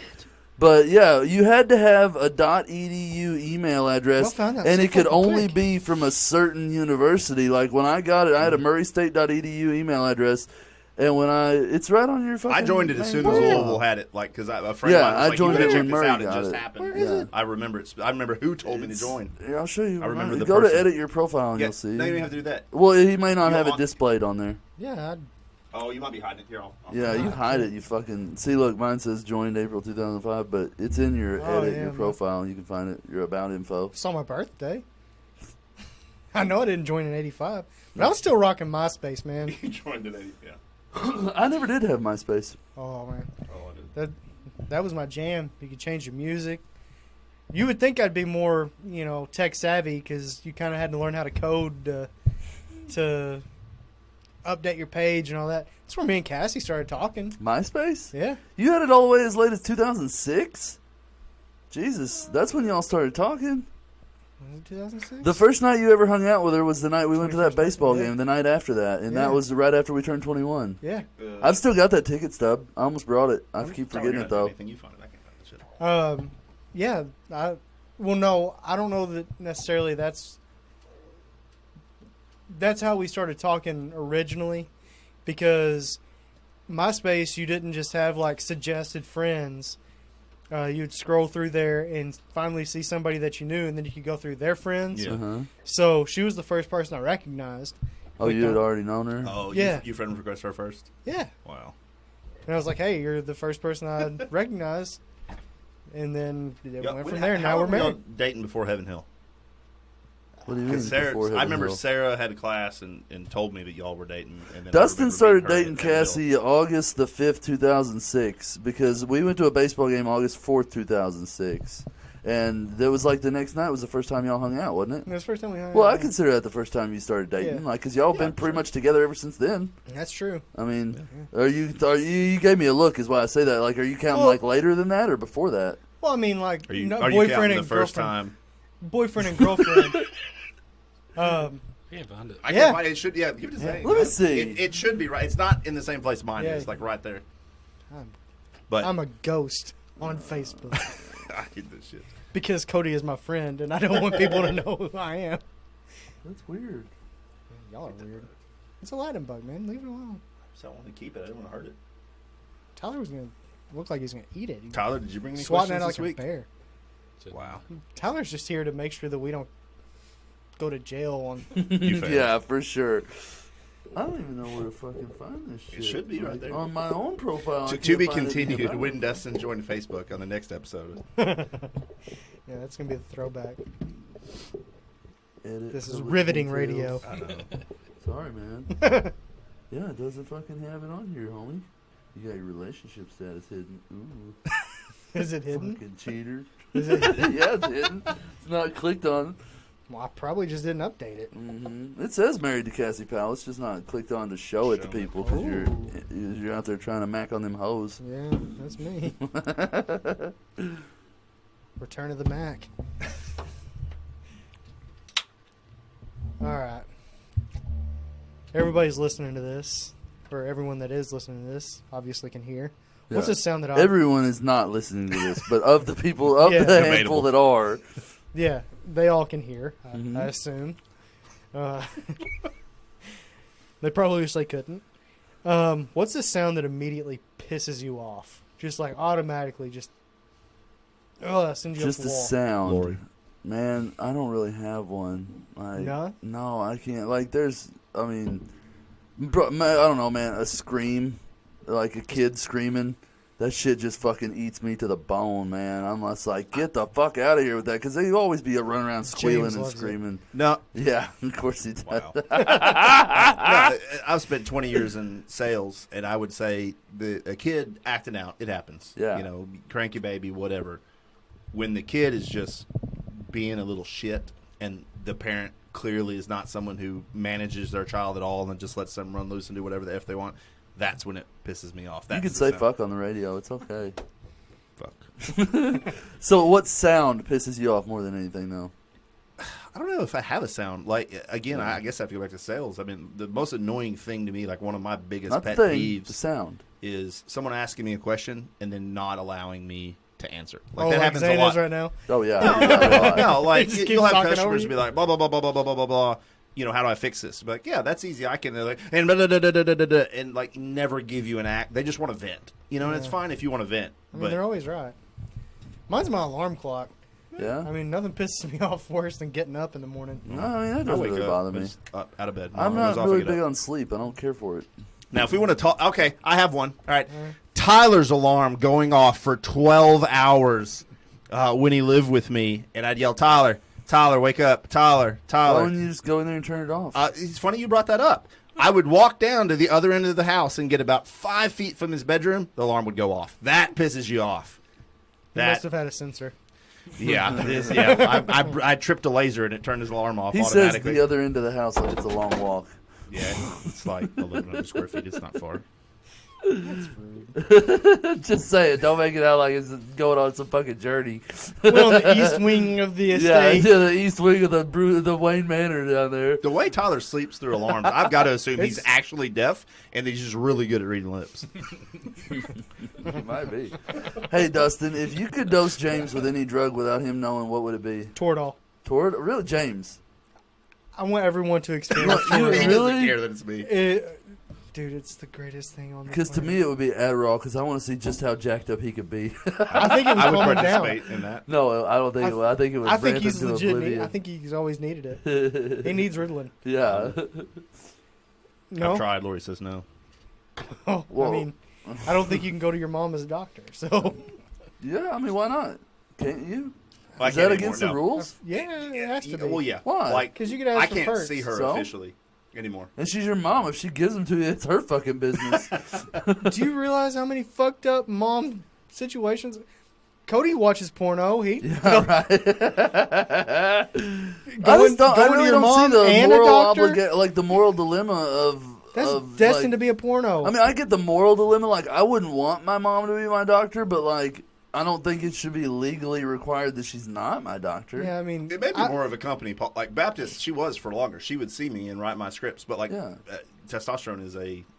But yeah, you had to have a .edu email address, Well, found that and so it could fucking only quick. be from a certain university. Like when I got it, I had a murraystate.edu email address, and when it's right on your fucking. I joined it as main soon as page. Louisville had it, like because a friend Yeah, of mine was I like, joined "You gotta it check when this Murray out. It got just it. happened." Where is it? I remember it. I remember who told me to join. Here, I'll show you. I remember the Go person. to edit your profile and Yeah, you'll see. no, you don't have to do that. Well, he may not You have it want- displayed on there. Yeah, Oh, you might be hiding it here. I'll Yeah, you hide it. You fucking see. Look, mine says joined April 2005, but it's in your Oh, edit yeah, your man. profile. You can find it. Your about info. saw my birthday. I know I didn't join in '85, but I was still rocking MySpace, man. You joined it. Yeah. I never did have MySpace. Oh man, Oh, I did. that was my jam. You could change your music. You would think I'd be more, tech savvy because you kind of had to learn how to code to update your page and all that. That's where me and Cassie started talking. MySpace? Yeah. You had it all the way as late as 2006? Jesus, that's when y'all started talking. Was it 2006? The first night you ever hung out with her was the night we went to that 21st, baseball yeah. game, the night after that, and Yeah. that was right after we turned 21. Yeah. I've still got that ticket stub. I almost brought it. I keep Sorry, forgetting you're it not doing though. anything. You find it. I can't find that shit. Yeah. No, I don't know that necessarily that's how we started talking originally, because MySpace, you didn't just have like suggested friends. You'd scroll through there and finally see somebody that you knew, and then you could go through their friends. Yeah. Uh-huh. So she was the first person I recognized. Oh, Clicked you had on- already known her? Oh, Yeah. You friend request her first? Yeah. Wow. And I was like, hey, you're the first person I recognized. And then it went from there. Now we're married. Dating before Heaven Hill. What do you mean? Because Sarah, before I Heaven remember Hill? Sarah had a class and told me that y'all were dating. And then I Dustin remember started meeting her dating at Heaven Hill. Cassie August the 5th, 2006, because we went to a baseball game August 4th, 2006. And that was like the next night was the first time y'all hung out, wasn't it? It was the first time we hung Well, out. I consider that the first time you started dating, Yeah. like, because y'all been pretty much together ever since then. That's true. I mean, you gave me a look, is why I say that. Like, are you counting Well- like later than that or before that? Well, I mean, like Are you no, counting boyfriend the and first girlfriend. time? Boyfriend and girlfriend. Can't find it. I Yeah. can't find it. It should, yeah, give it a second. Let me see. It should be right. It's not in the same place mine Yeah. is, like right there. I'm- But I'm a ghost on Facebook I hate this shit. because Cody is my friend, and I don't want people to know who I am. That's weird. Y'all are weird. It's a lightning bug, man. Leave it alone. So I want to keep it. I didn't want to hurt it. Tyler was gonna look like he's gonna eat it. He's Tyler, did you bring any swatting at questions it like this a week? bear. Wow. Tyler's just here to make sure that we don't go to jail on. You failed. Yeah, for sure. I don't even know where to fucking find this shit. It should be right there. On my own profile. I To can't be find anything continued about when it. Dustin joined Facebook on the next episode. Yeah, that's gonna be the throwback. Edit This is public riveting details. radio. I know. Sorry, man. Yeah, it doesn't fucking have it on here, homie. You got your relationship status hidden. Ooh, Is it hidden? fucking cheater. Is it? Yeah, it's hidden. It's not clicked on. Well, I probably just didn't update it. It says married to Cassie Powell. It's just not clicked on to show it to Show it. people because Ooh. you're out there trying to mac on them hoes. Yeah, that's me. Return of the Mac. All right. Everybody's listening to this, or everyone that is listening to this, obviously can hear. What's Yeah. the sound that I? Everyone is not listening to this, but of the people, of Yeah. the handful Debatable. that are, Yeah, they all can hear. Mhm. I assume. They probably wish they couldn't. What's the sound that immediately pisses you off? Just like automatically, just sends you just up the the wall. sound. Lori. Man, I don't really have one. Like, No? No, I can't. Like, there's, I mean, bro, man, I don't know, man. A scream, like a kid screaming, that shit just fucking eats me to the bone, man. I'm just like, get the fuck out of here with that, because they always be running around squealing James and loves it. screaming. No, Yeah, of course he does. wow. No, I've spent 20 years in sales, and I would say a kid acting out, it happens. Yeah. You know, cranky baby, whatever. When the kid is just being a little shit, and the parent clearly is not someone who manages their child at all and just lets them run loose and do whatever the F they want, that's when it pisses me off. You That's can the say sound. fuck on the radio. It's okay. Fuck. So what sound pisses you off more than anything, though? I don't know if I have a sound. Like, again, I guess I have to go back to sales. I mean, the most annoying thing to me, like one of my biggest Not the pet thing, peeves, the sound. is someone asking me a question and then not allowing me to answer. Like, Oh, that like happens Zane a lot. is right now. Oh, yeah. I do that a lot. No, like, He just you'll keeps have talking over customers you. be like, blah, blah, blah, blah, blah, blah, blah, blah, blah. You know, how do I fix this? Be like, yeah, that's easy. I can, like, and blah, blah, blah, blah, blah, blah, blah, and like never give you an act. They just want to vent. You know, and it's Yeah. fine if you want to vent. I mean, But they're always right. Mine's my alarm clock. Yeah? I mean, nothing pisses me off worse than getting up in the morning. No, I mean, that I doesn't wake really up, bother me. just up, out of bed. I'm Alarm goes not off, I really get up. big on sleep. I don't care for it. Now, if we want to talk, okay, I have one. All right. Tyler's alarm going off for 12 hours when he lived with me, and I'd yell, Tyler, Tyler, wake up, Tyler, Why Tyler. don't you just go in there and turn it off? It's funny you brought that up. I would walk down to the other end of the house and get about 5 feet from his bedroom, the alarm would go off. That pisses you off. He must have had a sensor. Yeah, it is. Yeah, I tripped a laser and it turned his alarm off He says automatically. the other end of the house like it's a long walk. Yeah, it's like 1,100 square feet. It's not far. Just say it. Don't make it out like it's going on some fucking journey. We're on the east wing of the Yeah, estate. it's in the east wing of the Wayne Manor down there. The way Tyler sleeps through alarms, I've got to assume he's It's- actually deaf and he's just really good at reading lips. It might be. Hey, Dustin, if you could dose James with any drug without him knowing, what would it be? Toradol. Toward really, James. I want everyone to experience You Toradol. He really? doesn't care that it's me. Dude, it's the greatest thing on the Because to planet. me, it would be Adderall. Because I want to see just how jacked up he could be. I think it would I would calm him down. participate in that. No, I don't think it would. I think it would. I think ramp he's him to legit. oblivion. I think he's always needed it. He needs Ritalin. Yeah. No, I've tried. Lori says no. Oh, I Whoa. mean, I don't think you can go to your mom as a doctor. So Yeah, I mean, why not? Can't you? Well, I Is that can't against anymore, the no. rules? Yeah, it has to be. Well, yeah. Why? Like, 'Cause you could ask I for can't perks. see her So? officially anymore. And she's your mom. If she gives them to you, it's her fucking business. Do you realize how many fucked up mom situations? Cody watches porno. He Yeah, right. I Going- just don't. I going to really your don't mom see the and a moral doctor? like the moral dilemma of. that's of, destined like, to be a porno. I mean, I get the moral dilemma. Like, I wouldn't want my mom to be my doctor, but like, I don't think it should be legally required that she's not my doctor. yeah, I mean, It may be more of a company. Like Baptist, she was for longer. She would see me and write my scripts. But like, Yeah. testosterone is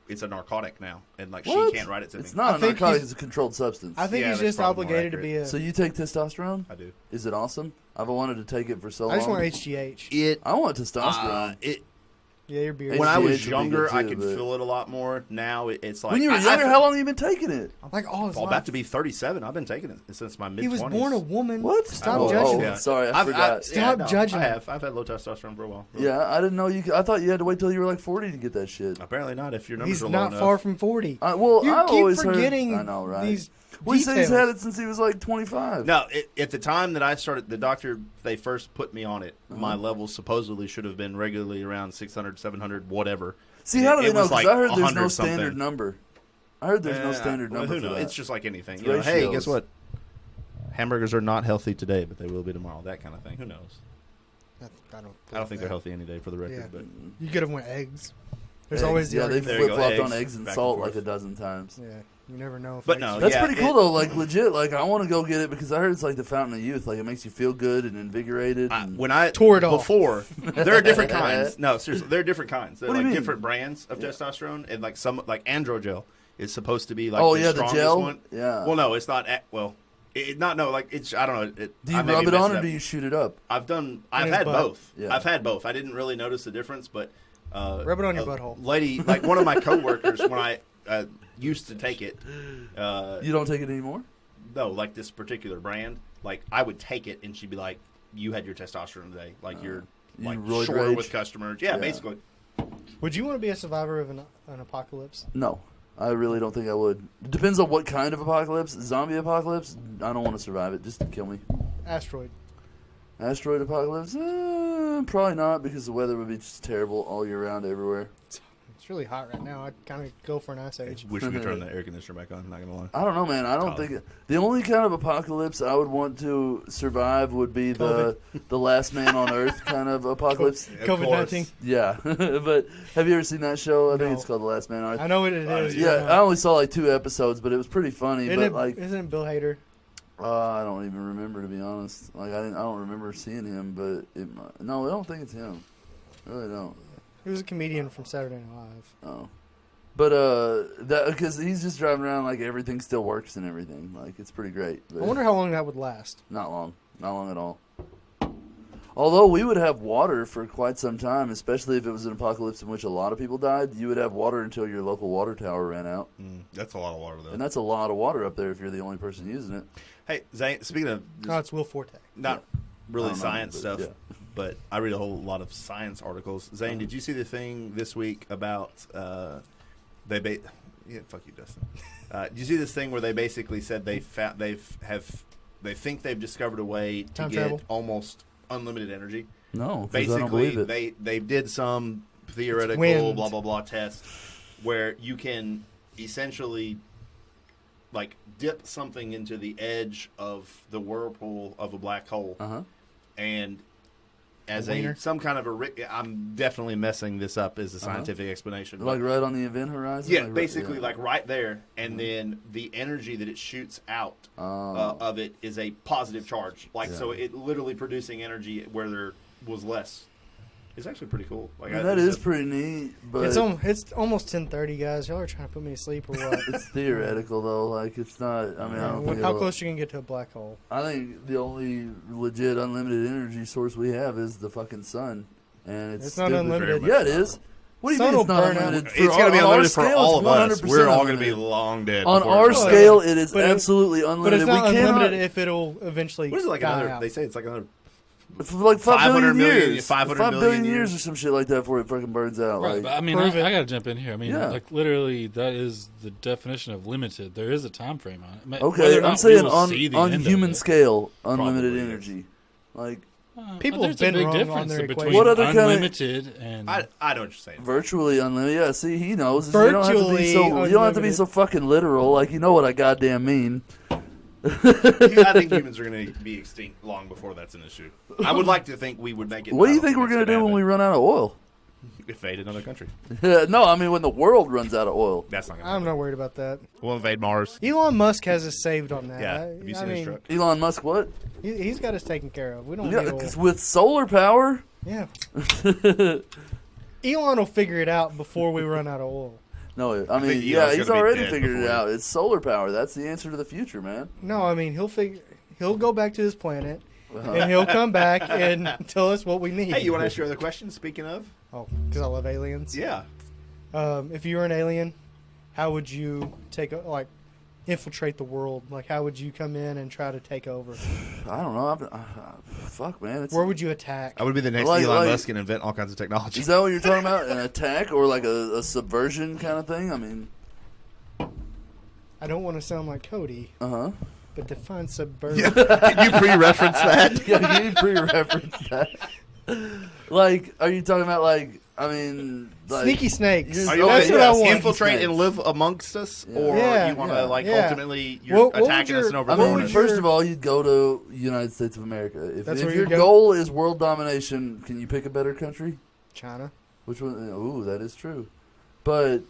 it's a narcotic now, and like What? she can't write it to It's me. not I a think narcotic; he's- it's a controlled substance. I think Yeah, he's that's just probably more obligated to be accurate. a. So you take testosterone? I do. Is it awesome? I've wanted to take it for so long. I just want HGH. It. I want testosterone. Yeah, your beard. When I HGH was would be younger, good I too, could but- feel it a lot more. Now it's like when you were younger, how long have you been taking it? like all his I'm life. about to be 37. I've been taking it since my mid. He was born a woman. What? Stop Oh, judging. oh, sorry, I forgot. Stop judging. I've had low testosterone for a while. Yeah, I didn't know you. I thought you had to wait till you were like 40 to get that shit. Apparently not. If your numbers He's are low not enough. far from 40. Well, You I keep always forgetting heard. I know, right? these Well, he said he's details. had it since he was like 25. No, at the time that I started, the doctor, they first put me on it, my Uh-huh. levels supposedly should have been regularly around 600, 700, whatever. See, how do they It know? was Because like I heard there's no 100 something. standard number. I heard there's no standard Well, number who for knows? that. It's just like anything. It's You know, hey, ratios. guess what? Hamburgers are not healthy today, but they will be tomorrow. That kind of thing. Who knows? I I don't think they're healthy any day for the record. Yeah. But You could have went eggs. There's Eggs, always the yeah, they've argument. There you flip go, flopped on eggs, eggs and back and salt forth. like a dozen times. Yeah, you never know. If But eggs- no, That's yeah, pretty cool though. Like legit, like I want to go get it because I heard it's like the fountain of youth. Like it makes you feel good and invigorated. And when I Tore it off. before, there are different kinds. No, seriously, there are different kinds. There are What do you like mean? different brands of testosterone, and like some like androgel is supposed to be like Oh, the yeah, the strongest gel? one. Yeah. Well, no, it's not. Well, not no. Like it's I don't know. do you I may rub be it on messing or up. do you shoot it up? I've his had butt. both. Yeah. I've had both. I didn't really notice the difference, but Rub it on your butthole. Lady, like one of my coworkers, when I used to take it, You don't take it anymore? no, like this particular brand, like I would take it, and she'd be like, "You had your testosterone today. Like you're you like roid shorter rage? with customers." Yeah, Yeah. basically. Would you want to be a survivor of an apocalypse? No, I really don't think I would. It depends on what kind of apocalypse. Zombie apocalypse, I don't want to survive it. Just kill me. Asteroid. Asteroid apocalypse, probably not because the weather would be just terrible all year round everywhere. It's really hot right now. I'd kind of go for an ice age. Wish we could turn the air conditioner back on. Not gonna lie. I don't know, man. I don't think the only kind of apocalypse I would want to survive would be the last man on Earth kind of apocalypse. Of COVID-19. course. Yeah, but have you ever seen that show? I think No. it's called The Last Man on Earth. I know what it is. Yeah, I only saw like 2 episodes, but it was pretty funny. Isn't but it, like, isn't it Bill Hader? I don't even remember to be honest. Like, I don't remember seeing him, but no, I don't think it's him. I really don't. He was a comedian from Saturday Night Live. Oh, but that because he's just driving around like everything still works and everything. Like it's pretty great. But I wonder how long that would last. not long at all. Although we would have water for quite some time, especially if it was an apocalypse in which a lot of people died. You would have water until your local water tower ran out, That's a lot of water, though. and that's a lot of water up there if you're the only person using it. Hey, Zane. Speaking of No, it's Will Forte. not really I don't know, science but, stuff, yeah. but I read a whole lot of science articles. Zane, did you see the thing this week about yeah, fuck you, Dustin. Did you see this thing where they basically said they think they've discovered a way to Time get travel? almost unlimited energy? No, 'cause I don't believe Basically, it. they did some theoretical wind. blah blah blah test where you can essentially like dip something into the edge of the whirlpool of a black hole, and as wiener? some kind of I'm definitely messing this up as a scientific explanation. Like but- right on the event horizon. yeah, Like, basically yeah. like right there, and then the energy that it shoots out Oh. of it is a positive charge. Like Yeah. so, it literally producing energy where there was less. It's actually pretty cool. Like I mean, that is pretty neat, but It's almost 10:30, guys. Y'all are trying to put me to sleep or what? it's theoretical though. Like it's not. I mean, I don't think How it'll- close you can get to a black hole? I think the only legit unlimited energy source we have is the fucking sun, and it's Not stupid. unlimited. Yeah, it is. What do you Sun mean it's will not burn out. unlimited? It's going to be on our unlimited for scale, all it's of us. 100% We're all going to be unlimited. long dead. On before our it's done. scale, it is But absolutely But unlimited. it's not we cannot. unlimited if it'll eventually What is it like? die Another? out. They say it's like another For like 500 million years. 500 5 million billion years years. or some shit like that before it fucking burns out. Right, Like, but I mean, Prove it. I got to jump in here. I mean, Yeah. like literally, that is the definition of limited. There is a time frame on it. Whether okay, or not I'm saying we will on see the end of human it, scale, unlimited Probably is. energy. Like People there's have been a big wrong on difference their between equation. What other kinda- unlimited and I know what you're saying. virtually unlimited. Yeah, see, he knows. Virtually you don't have to be unlimited. so fucking literal. Like, you know what I goddamn mean. I think humans are going to be extinct long before that's an issue. I would like to think we would make it. What do you I don't think we're it's gonna do when we run out of oil? invade another country? No, I mean when the world runs out of oil. That's not going to I'm happen. not worried about that. We'll invade Mars. Elon Musk has us saved on that. Yeah. Have you seen his truck? Elon Musk, what? He's got us taken care of. We don't Yeah, need oil. 'cause with solar power. Yeah. Elon will figure it out before we run out of oil. No, I think mean, Elon's yeah, he's gonna be already dead figured it before- out. It's solar power. That's the answer to the future, man. No, I mean he'll go back to his planet and he'll come back and tell us what we need. Hey, you want to ask your other question? Speaking of, Oh, because I love aliens. yeah, If you were an alien, how would you infiltrate the world? Like, how would you come in and try to take over? I don't know. Fuck, man. It's, Where would you attack? I would be the next Like- Elon like- Musk and invent all kinds of technology. is that what you're talking about? An attack or like a subversion kind of thing? I mean, I don't want to sound like Cody, uh-huh. but define subversion. Can you pre-reference that? Yeah, you pre-reference that. Like, are you talking about like? I mean, like, Sneaky snakes. You're- Are you That's gonna what I want. infiltrate Snakes. and live amongst us, Yeah. or Yeah. you want to Yeah. like Yeah. ultimately you're What would attacking us your- and I overthrowing mean, would us? your- first of all, you'd go to United States of America. That's If where your you'd go? goal is world domination, can you pick a better country? China. Which one? Ooh, that is true. But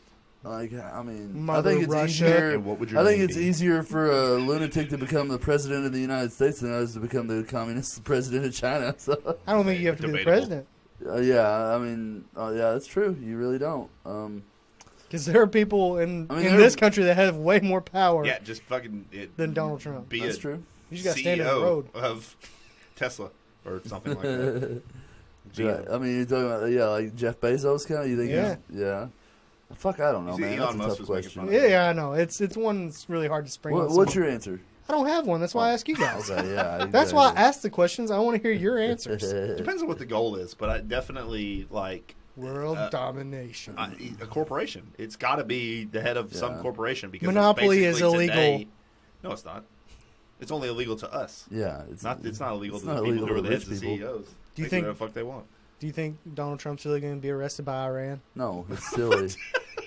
like, I mean, Mother I think it's Russia. easier. And what would your I think name it's be? easier for a lunatic to become the president of the United States than it is to become the communist president of China. So, I don't think you have to be the Debatable. president. yeah, I mean, yeah, that's true. You really don't. Because there are people in I mean, in there- this country that have way more power Yeah, just fucking than Donald Trump. be That's a true. You just got to CEO stand in the road. of Tesla or something like that. Yeah, I mean, you're talking about like Jeff Bezos kind of. You think? Yeah. Yeah. Fuck, I don't know, You see, man. Elon That's a Musk tough was making question. fun of Yeah, I know. It's one that's really hard to spring. on What's someone. your answer? I don't have one. That's why I ask you guys. Okay, yeah. That's why I asked the questions. I want to hear your answers. Depends on what the goal is, but I definitely like World Uh, domination. a corporation. It's got to be the head of some Yeah. corporation because Monopoly it's is basically illegal. today- No, it's not. It's only illegal to us. Yeah, It's not illegal it's to the not people illegal who are to the rich heads of the people. CEOs. Do you They think- do whatever the fuck they want? Do you think Donald Trump's really going to be arrested by Iran? No, it's silly.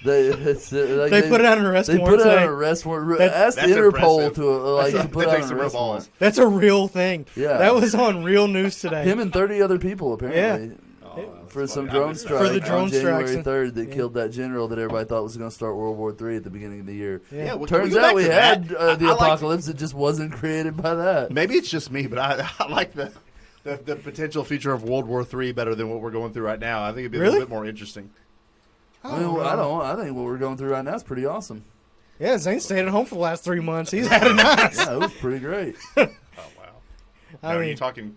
They They put it on an arrest They warrant put it on today. an arrest warrant. That- Ask the That's Interpol impressive. to like That's to put that on takes an some real arrest balls. warrant. That's a real thing. Yeah. That was on real news today. Him and 30 other people apparently Oh, that's for some funny. drone I strike For the drone on January strikes. 3rd that Yeah. killed that general that everybody thought was going to start World War III at the beginning of the year. Yeah. well, can Turns go out back we to had that? the I like- apocalypse. It just wasn't created by that. Maybe it's just me, but I like the potential future of World War III better than what we're going through right now. I think it'd be a Really? little bit more interesting. I mean, I don't. I think what we're going through right now is pretty awesome. Yeah, Zane stayed at home for the last 3 months. He's had it nice. Yeah, it was pretty great. Oh wow! I Now, are mean- you talking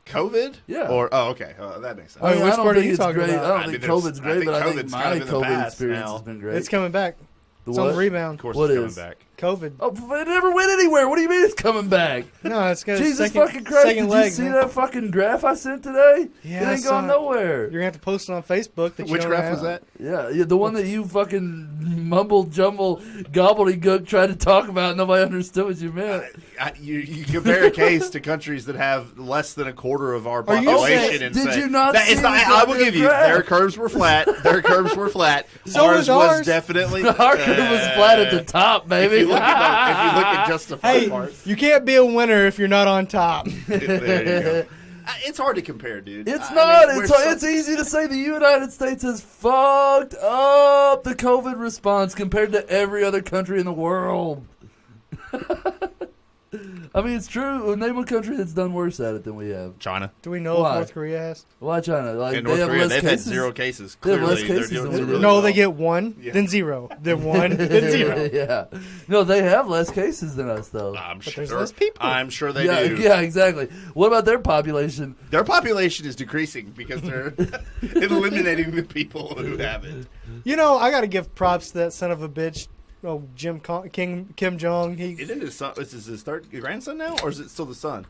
COVID? Yeah. Or okay, that makes sense. Oh, I which don't part are think you it's talking great. about? I don't I think mean, there's- COVID's I great, think but I think COVID's my kind of in the COVID past experience now. has been great. It's coming back. The It's on what? the rebound. Of course, What it's coming is? back. COVID. Oh, it never went anywhere. What do you mean it's coming back? No, it's got a Jesus second, fucking Christ! second Did leg. you see man. that fucking graph I sent today? Yeah, it I ain't saw gone it. nowhere. You're gonna have to post it on Facebook. That you Which don't graph have. was that? Yeah, the one that you fucking mumble jumble gobbledygook tried to talk about. And nobody understood what you meant. You compare a case to countries that have less than a quarter of our Are you population, saying- and did say, you not that see it's not, the I will goddamn give you graph? their curves were flat. Their curves were flat. So ours was ours. definitely Our curve was flat at the top, If baby. you look at just the front Hey, part, you can't be a winner if you're not on top. there you go. It's hard to compare, dude. It's I not. mean, It's easy to say the United States has fucked up the COVID response compared to every other country in the world. I mean, it's true. Name a country that's done worse at it than we have. China Do we know Why? if North Korea has? Why China? Like and they North have Korea, less they've cases. had 0 cases. They have Clearly, less they're cases doing than we really do. No, well. they get 1, Yeah. then 0, then 1, then 0. Yeah. No, they have less cases than us, though. I'm But sure. there's less people. I'm sure they yeah, do. yeah, exactly. What about their population? Their population is decreasing because they're eliminating the people who have it. You know, I got to give props to that son of a bitch. Oh, Kim Jong. He Isn't his son? Is his third grandson now, or is it still the son?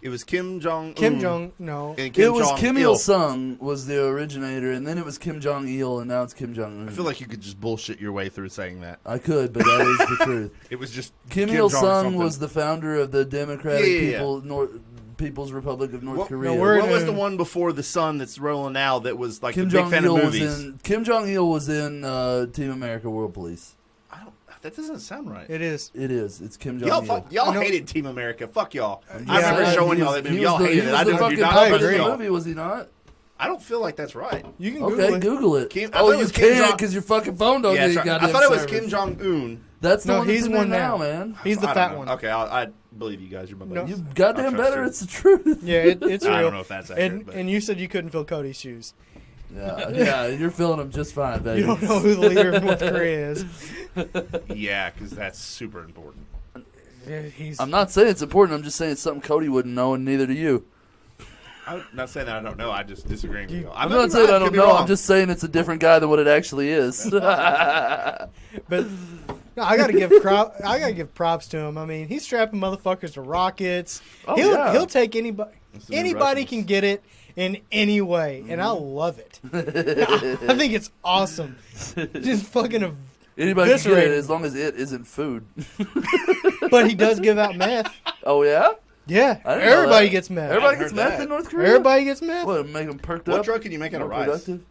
It was Kim Jong. Kim Jong. No. And Kim It was Jong Kim Il. Il Sung was the originator, and then it was Kim Jong Il, and now it's Kim Jong Un. I feel like you could just bullshit your way through saying that. I could, but that is the truth. It was just Kim Il Jong Sung something. was the founder of the Democratic Yeah. People's Republic of North What, Korea. no, we're- what was the one before the sun that's rolling now that was like Kim the big Jong fan Il of was movies? in. Kim Jong Il was in Team America: World Police. That doesn't sound right. It is. It is. It's Kim Jong Y'all, Il. y'all hated Team America. Fuck y'all. I Yeah, remember I- showing He y'all was- that he movie. was Y'all the- hated he it. was I the do fucking not puppet like in the y'all. movie, was he not? I don't feel like that's right. You can Google Okay, it. Google it. Kim- I thought it you was Kim can't Jong- because your fucking phone don't Yeah, get that's any right. goddamn I thought it was service. Kim Jong Un. That's the No, one he's that's in one there now. man. He's the I fat don't one. know. Okay, I believe you guys. You're my No. buddies. You goddamn I'll trust better. you. It's the truth. Yeah, it's real. I don't know if that's accurate. And, but and you said you couldn't fill Cody's shoes. Yeah, you're feeling them just fine, baby. You don't know who the leader of North Korea is. yeah, because that's super important. Yeah, he's. I'm not saying it's important. I'm just saying it's something Cody wouldn't know, and neither do you. I'm not saying that I don't know. I just disagree with you. I'm not saying I don't know. I'm just saying it's a different guy than what it actually is. But no, I gotta give props to him. I mean, he's strapping motherfuckers to rockets. Oh, he'll yeah. he'll take anybody. That's the new Anybody Russians. can get it in any way, and I love it. I think it's awesome. Just fucking. Anybody can get Eviscerated. it as long as it isn't food. But he does give out meth. Oh yeah, Yeah, I didn't know everybody that. gets meth. Everybody heard gets meth that. in North Korea. Everybody gets meth. What, make them perked What up? drug can you make out of More rice? productive?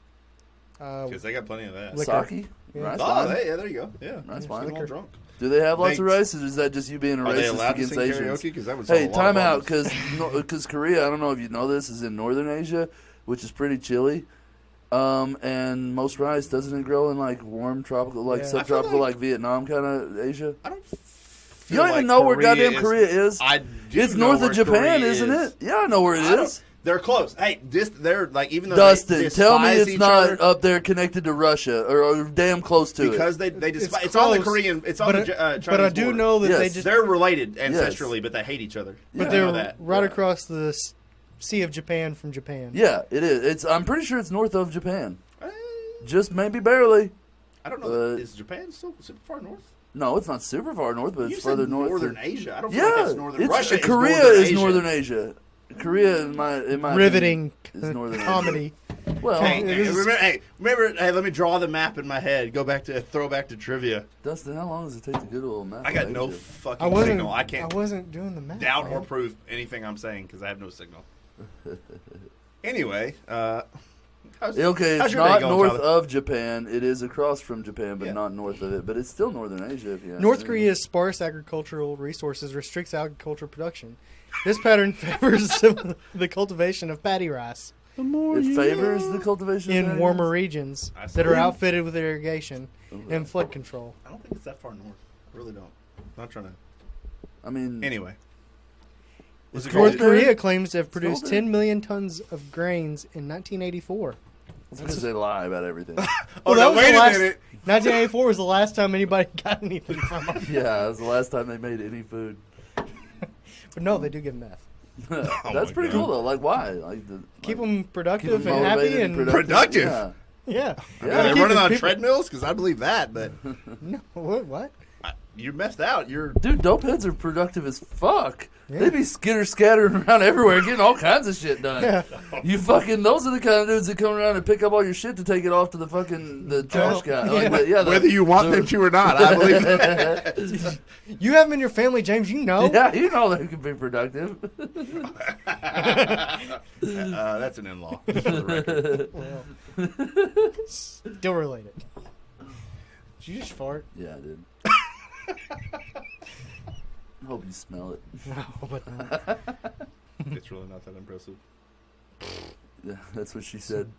Because they got plenty of that. Liquor. Sake. Yeah. Rice Oh, wine. yeah, there you go. Yeah, Rice Get wine. them all drunk. Do they have lots of They- rice, or is that just you being a Are they racist allowed to against sing Asians? karaoke? Because that would Hey, solve a lot of time out, problems. because Korea, I don't know if you know this, is in northern Asia, which is pretty chilly. And most rice doesn't it grow in like warm tropical, like Yeah. I feel subtropical, like- like Vietnam kind of Asia? I don't. You don't even know where goddamn Korea is. I do It's know north where of Japan, Korea isn't is. it? Yeah, I know where it I don't- is. They're close. Hey, they're like even though Dustin, they tell me despise it's each not other up there connected to Russia or damn close to because it. they despise. It's It's on the close, Korean. It's on but the Chinese but I do border. know that they Yes. just. They're related ancestrally, but they hate each other. But I they're know that. right Yeah. across the Sea of Japan from Japan. Yeah, it is. I'm pretty sure it's north of Japan. Eh, Just maybe barely. I don't know. Is Japan still super far north? No, it's not super far north, but You it's said further north. Northern than- Asia. I don't feel like Yeah, that's northern. it's Russia Korea is is northern northern Asia. Asia. Korea, in my Riveting opinion, is northern comedy. Asia. Well, Hey, It is- remember, hey, let me draw the map in my head. Throw back to trivia. Dustin, how long does it take to go to a map? I got of no Asia? fucking I signal. I can't wasn't doing the math. doubt man. or prove anything I'm saying because I have no signal. Anyway, how's Okay, how's it's your day not going, north Tyler? of Japan. It is across from Japan, but Yeah. not north of it. But it's still northern Asia. If you ask North me. Korea's sparse agricultural resources restricts agricultural production. This pattern favors the cultivation of paddy rice It favors the cultivation of in that warmer rice? regions I see. that are outfitted with irrigation Okay. and flood control. I don't think it's that far north. I really don't. I'm not trying to. I mean, Anyway, was it North cold there? Korea claims to have produced cold there? 10 million tons of grains in 1984. it's because they lie about everything. Oh, that no, was wait the a last, minute. 1984 was the last time anybody got anything from them. Yeah, it was the last time they made any food. But no, they do give meth. That's my pretty God. cool though. Like, why? Like, Keep like, them keep productive them and happy motivated and Productive? Yeah. yeah. Are Yeah. they Keep running the on people- treadmills? Because I believe that, but No, what? you messed out. You're Dude, dope heads are productive as fuck. Yeah. They be scattering around everywhere, getting all kinds of shit done. Yeah. You fucking, those are the kind of dudes that come around and pick up all your shit to take it off to the trash guy. Yeah. Like, the whether you want them to or not. I believe that. You have them in your family, James. You know. Yeah, you know they can be productive. That's an in-law. Just for the record. Well, still related. Did you just fart? Yeah, I did. I hope you smell it. No, but not. It's really not that impressive. Yeah, that's what she said.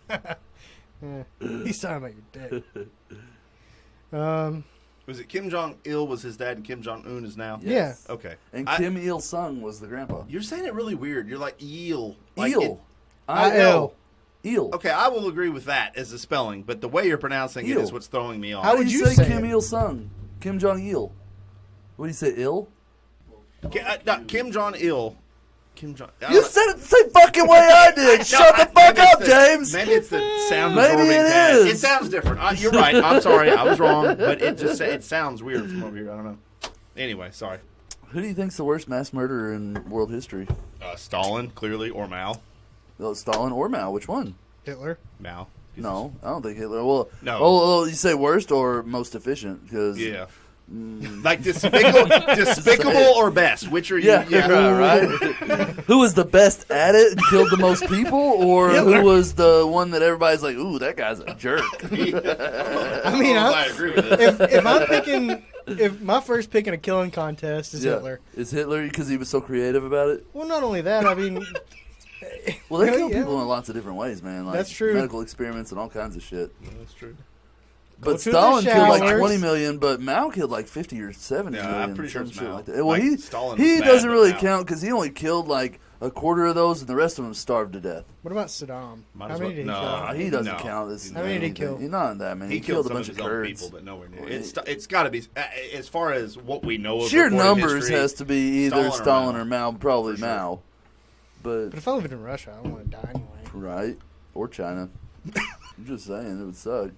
Yeah. He's talking about your dick. Was it Kim Jong Il was his dad and Kim Jong Un is now? Yeah. Okay. And I- Kim Il Sung was the grandpa. You're saying it really weird. You're like eel. Like Eel. I-L. Eel. Okay, I will agree with that as the spelling, but the way you're pronouncing it Eel. is what's throwing me off. How would do you you say say Kim it? Il Sung? Kim Jong Il. What do you say, ill? No, Kim Jong Il. Kim Jong. You said it the same fucking way I did. Shut the fuck up, James. Maybe it's the sound Maybe absorbing it pad. is. It sounds different. You're right. I'm sorry. I was wrong, but it sounds weird from over here. I don't know. Anyway, sorry. Who do you think's the worst mass murderer in world history? Stalin, clearly, or Mao. Stalin or Mao? Which one? Hitler. Mao. No, I don't think Hitler. Well, No. Oh, you say worst or most efficient? Because Yeah. Like despicable or best? Which are you? right. Who was the best at it and killed the most people, or Hitler. who was the one that everybody's like, "Ooh, that guy's a jerk"? I mean, I agree with it. if I'm picking, if my first pick in a killing contest is Hitler. Is Hitler because he was so creative about it? Well, not only that, I mean, Well, they kill Yeah. people in lots of different ways, man. Like That's true. Medical experiments and all kinds of shit. That's true. Go But to the Stalin killed like showers. 20 million, but Mao killed like 50 or 70 Yeah, million. I'm pretty sure some it's shit Mao. like that. Well, Like, Stalin he was bad, doesn't but really Mao. count because he only killed like a quarter of those, and the rest of them starved to death. what about Saddam? Might How as many well- did he no. kill? He doesn't No. count as How many did he anything. kill? He's not that many. He He killed a some bunch of of his own Kurds. people, but nowhere near. Well, It's got to be as far as what we know of Sheer recorded numbers history, has to be either Stalin or Stalin Mao. or Mao, probably For sure. Mao. But But if I lived in Russia, I don't want to die anyway. right, or China. I'm just saying it would suck.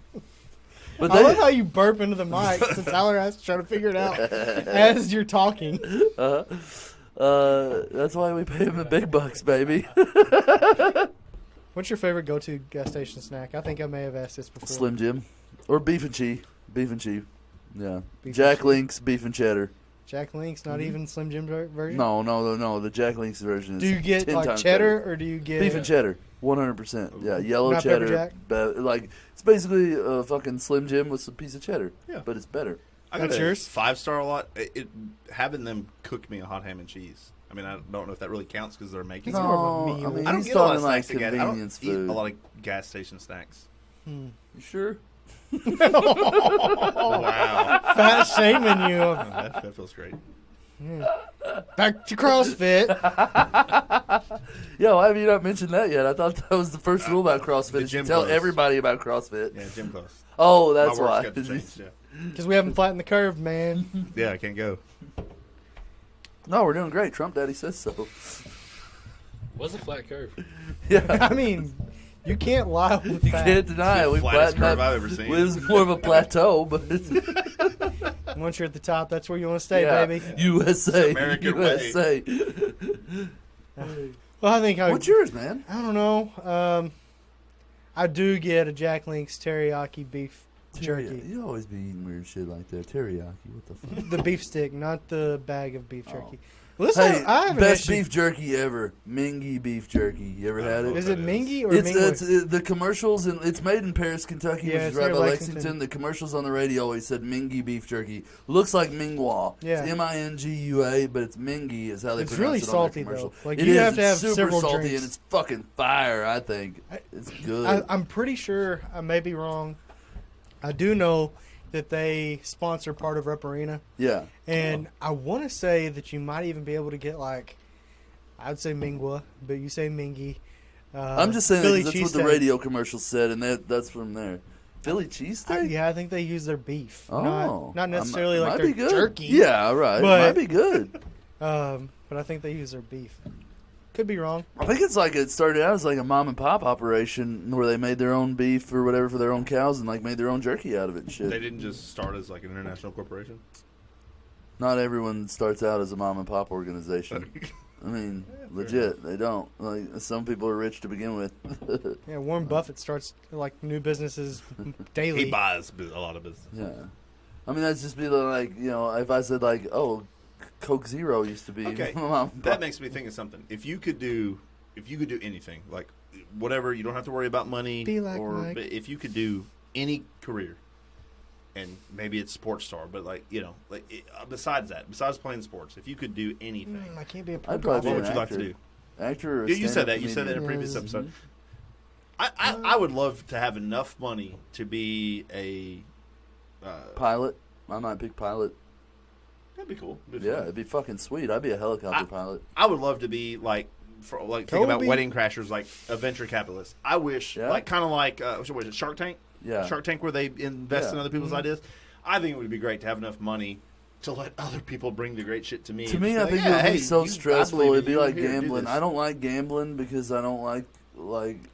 But I love they, how you burp into the mic since Tyler has to try to figure it out as you're talking. that's why we pay him the big bucks, baby. What's your favorite go-to gas station snack? I think I may have asked this before. Slim Jim or beef and cheese. Beef and cheese. Yeah. Beef Jack and cheese. Link's beef and cheddar. Jack Link's, not even Slim Jim version? No. The Jack Link's version is Do you get 10 like times cheddar better. or do you get Beef and cheddar, 100%. Yeah, yellow Not pepper cheddar. jack? Like it's basically a fucking Slim Jim with a piece of cheddar. Yeah. But it's better. I That's got a yours? 5-star a lot. Having them cook me a hot ham and cheese. I mean, I don't know if that really counts because they're making. It's it. more of a No, meal. I mean, I don't he's get a lot talking of like snacks again. I don't convenience eat food. a lot of gas station snacks. You sure? Wow, fat shaming you. that feels great. Back to CrossFit. Yo, why have you not mentioned that yet? I thought that was the first rule about CrossFit. The Is you gym tell closed. everybody about CrossFit. Yeah, gym close. Oh, that's My why. work's got to change. Yeah. Because we haven't flattened the curve, man. Yeah, I can't go. No, we're doing great. Trump Daddy says so. Was a flat curve. Yeah. I mean, you can't lie with You that. can't deny it. We Flattest flattened curve that. I've ever seen. It was more of a plateau, but it's, Once you're at the top, that's where you want to stay, yeah. baby. USA. American way. USA. Well, I think What's yours, man? I don't know. I do get a Jack Link's teriyaki beef jerky. You always be eating weird shit like that. Teriyaki. What the fuck? The beef stick, not the bag of beef Oh. jerky. Well, this Hey, I haven't best actually, beef jerky ever. Mingy beef jerky. You ever had it? Is it Mingy or It's Mingui? the commercials, and it's made in Paris, Kentucky, Yeah, which is it's right by near Lexington. Lexington. The commercials on the radio always said Mingy beef jerky. Looks like Mingua. Yeah. It's Mingua, but it's Mingy is how they It's pronounce really it on salty, their commercial. though. Like, It you is. have to have It's super several salty, drinks. and it's fucking fire. I think it's good. I'm pretty sure, I may be wrong. I do know that they sponsor part of Rep Arena. yeah. And I want to say that you might even be able to get, like, I'd say Mingua, but you say Mingy. I'm just saying Philly that 'cause that's what the cheesesteak. radio commercial said, and that's from there. Philly cheesesteak? Yeah, I think they use their beef. Oh, Not necessarily like might their be good. jerky. Yeah, right. But- Might be good. But I think they use their beef. Could be wrong. I think it's like it started out as like a mom and pop operation where they made their own beef or whatever for their own cows and like made their own jerky out of it and shit. They didn't just start as like an international corporation. Not everyone starts out as a mom and pop organization. I mean, legit, they don't. Like some people are rich to begin with. Yeah, Warren Buffett starts like new businesses daily. He buys a lot of business. Yeah, I mean that's just be like if I said like Coke Zero used to be Okay, mom and that pop. makes me think of something. If you could do anything, like whatever, you don't have to worry about money. Be like or Mike. but if you could do any career, and maybe it's sports star, but besides playing sports, if you could do anything, I can't be a pro I'd probably what be would an you like to actor. do? Actor. Or You said stand-up that. You said that in a comedian. previous Yes. episode. I would love to have enough money to be a Pilot. I might pick pilot. That'd be cool. Yeah, it'd be fucking sweet. I'd be a helicopter I- pilot. I would love to be think about Kobe. wedding crashers, like a venture capitalist. I wish, Yeah. like kind of like what is it, Shark Tank? Yeah. Shark Tank, where they invest in Yeah. other people's ideas. I think it would be great to have enough money to let other people bring the great shit to me. To and me, just I be think like, it would "Yeah, be hey, so I stressful. believe It'd be in you. like Here, do gambling. this." I don't like gambling because I don't like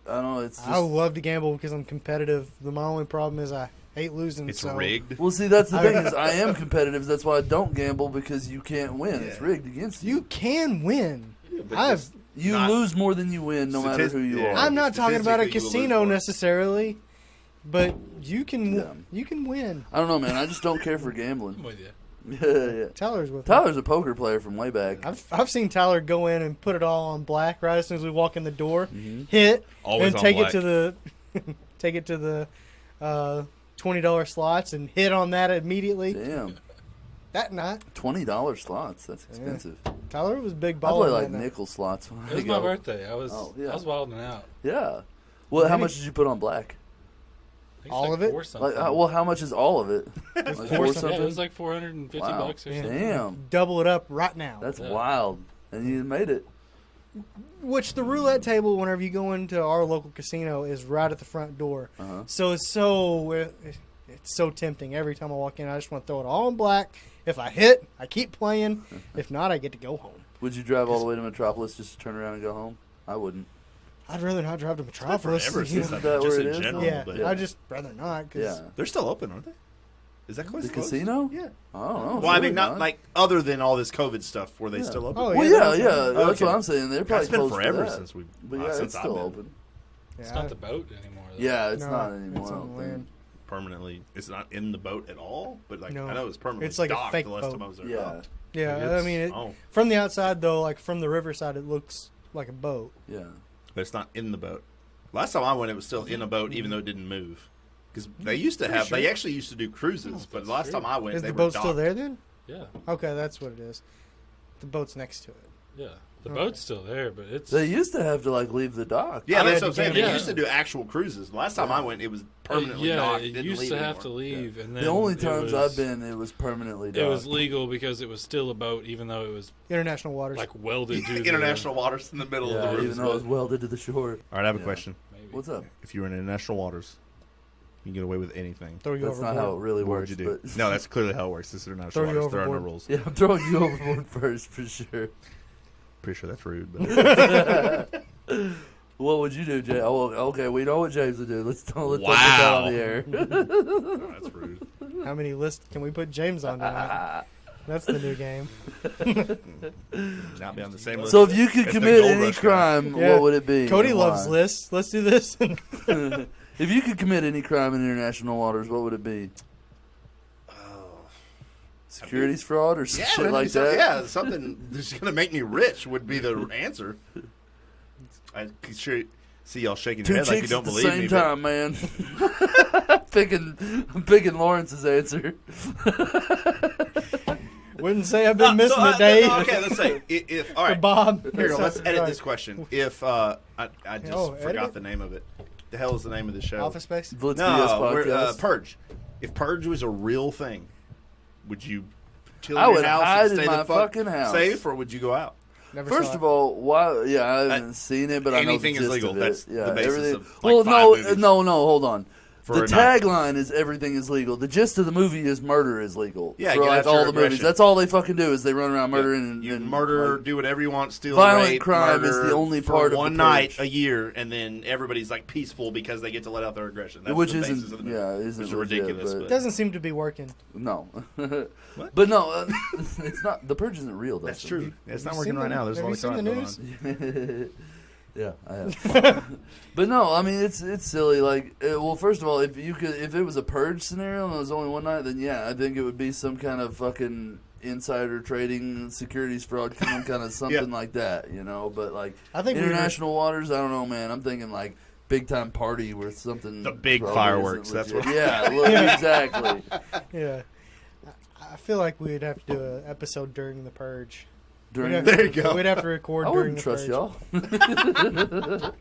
I don't know. It's just I love to gamble because I'm competitive. My only problem is I hate losing. It's so. rigged. Well, see, that's the thing is I am competitive. That's why I don't gamble because you can't win. It's rigged against you. You can win. but I've. just You not- lose more than you win, no matter who you yeah. are. I'm not talking about a Statistically, you will casino lose more. necessarily, but you can. Yeah. You can win. I don't know, man. I just don't care for I'm gambling. with you. Yeah. Tyler's with me. Tyler's a poker player from way back. I've seen Tyler go in and put it all on black right as soon as we walk in the door, Mm-hmm. hit, Always and on take black. it to the take it to the $20 slots and hit on that immediately. Damn, That night, $20 slots. That's expensive. Tyler was big I baller. play that like night. nickel slots. When It I was my go. birthday. I was yeah. wilding out. Yeah. Well, how Maybe- much did you put on black? I think it's All like of it? four something. Like, well, how much is all of it? Like four four something. Yeah, something. it was like $450 Wow. or something. Damn, Double it up right now. that's Yeah. wild. And you made it. Which the roulette table, whenever you go into our local casino, is right at the front door. Uh-huh. So it's so tempting. Every time I walk in, I just want to throw it all in black. If I hit, I keep playing. If not, I get to go home. Would you drive all the way to Metropolis just to turn around and go home? I wouldn't. I'd rather not drive to Metropolis. Forever you since know. I've that just where in it is, general. though? Yeah, But Yeah. I'd just rather not. Cause Yeah. they're still open, aren't they? Is that close? The close? casino? Yeah. I don't know. Well, I Surely mean, not like other than all this COVID stuff. Were they Yeah. still open? Oh, Well, yeah, yeah, they're yeah. That's Okay. what I'm saying. They're probably It's been close to forever that. since we. But yeah, since it's still I've been open. It's not the boat anymore. Though. Yeah, it's No, not anymore. it's I on don't the think. land. permanently. It's not in the boat at all. But like No. I know it's permanently. It's like a docked fake the last boat. time I was there. Yeah, Oh. Yeah, It's- I mean, oh. from the outside though, like from the riverside, it looks like a boat. yeah. But it's not in the boat. Last time I went, it was still in a boat, even though it didn't move. Because they used to have, sure. they actually used to do cruises. But that's last true. time I went, Is they the were boat still docked. there then? Yeah, Okay, that's what it is. The boat's next to it. yeah. The Okay. boat's still there, but it's They used to have to like leave the dock. Yeah, I that's had what I'm to saying. get They it. used to do actual cruises. Last time I went, it was permanently yeah. docked. It Didn't used leave to have anymore. to leave, and then The only it times was- I've been, it was permanently docked. it was legal because it was still a boat, even though it was International waters. like welded to the International waters in the middle Yeah, of the even room. though it was welded to the shore. All right, I have a Yeah. question. Maybe. What's up? If you were in international waters, you can get away with anything. Throw you That's not overboard. how it really What would works. you do? But No, that's clearly how it works. This is international Throw you waters. There are no overboard. rules. yeah, I'm throwing you overboard first for sure. Pretty sure that's rude. But What would you do, Jay? Oh, okay, we know what James would do. Let's put that Wow. on the air. that's rude. How many lists can we put James on tonight? That's the new game. Not be on the same list. So if you could as the commit Gold any Rush guy. crime, Yeah. what would it be? Cody and loves why? lists. Let's do this. If you could commit any crime in international waters, what would it be? Securities fraud or Yeah, shit that'd like be something- that? Yeah, something that's going to make me rich would be the answer. I could sure see y'all shaking Two your head like you chicks don't at the believe same me. but- time, man. I'm picking Lawrence's answer. Wouldn't say I've been missing so, a day. Okay, let's say if all For right, Bob. here, let's edit Right. this question. If I just Oh, edit forgot it? the name of it. The hell is the name of the show? Office Space. Blitz BS No, podcast. Purge. If Purge was a real thing, would you chill in I your would house hide and in stay my the fuck fucking house. safe, or would you go out? Never First saw of it. all, why? Yeah, I haven't seen it, but I know the anything is gist legal. of it. That's the yeah, basis everything. of, like, well, 5 movies. no, hold on. For The a night. tagline is everything is legal. The gist of the movie is murder is legal. Yeah, for get like out your all the movies. aggression. That's all they fucking do is they run around murdering and You and, murder, like, do whatever you want, steal, violent rape, crime is murder the only for part of one the night Purge. a year, and then everybody's like peaceful because they get to let out their aggression. That's which the basis isn't of the movie. isn't which is legit, ridiculous. but- But Doesn't seem to be working. No, What? but no, it's not. The Purge isn't real. Though, that's so- true. It's not you working seen right the- now. There's a have lot you of seen the crime going on. Yeah, I have. But no, I mean it's silly. Like, well, first of all, if it was a purge scenario and it was only one night, then yeah, I think it would be some kind of fucking insider trading, securities fraud, kind of something like that, you know. But like I think we were- international waters, I don't know, man. I'm thinking like big time party where something The big probably fireworks, isn't that's legit. what- Yeah, look, exactly. Yeah. I feel like we'd have to do an episode during the purge. During We'd have There to, you go. We'd have to record I during wouldn't the trust purge. y'all.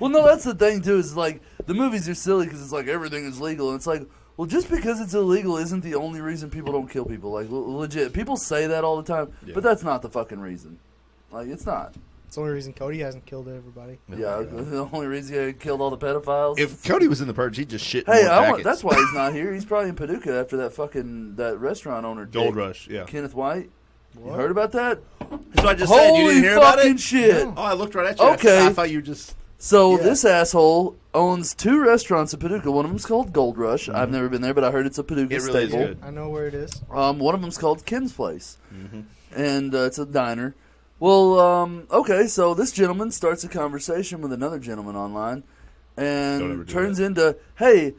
Well, no, that's the thing too. Is like the movies are silly because it's like everything is legal, and it's like, well, just because it's illegal isn't the only reason people don't kill people. Like legit, people say that all the time, Yeah. but that's not the fucking reason. Like it's not. It's the only reason Cody hasn't killed everybody. Yeah, the only reason he killed all the pedophiles. If Cody was in the Purge, he'd just shit. hey, more jackets. that's why he's not here. He's probably in Paducah after that restaurant owner, Gold dick, Rush. Yeah, Kenneth White. You What? heard about that? that's what I just said. You Holy didn't hear about fucking it? shit! No. Oh, I looked right at you. Okay. I thought you just. So Yeah. this asshole owns 2 restaurants in Paducah. One of them's called Gold Rush. I've never been there, but I heard it's a Paducah It really is staple. good. I know where it is. One of them's called Ken's Place, and it's a diner. Well, okay, so this gentleman starts a conversation with another gentleman online, Don't ever and do turns that. into, "Hey,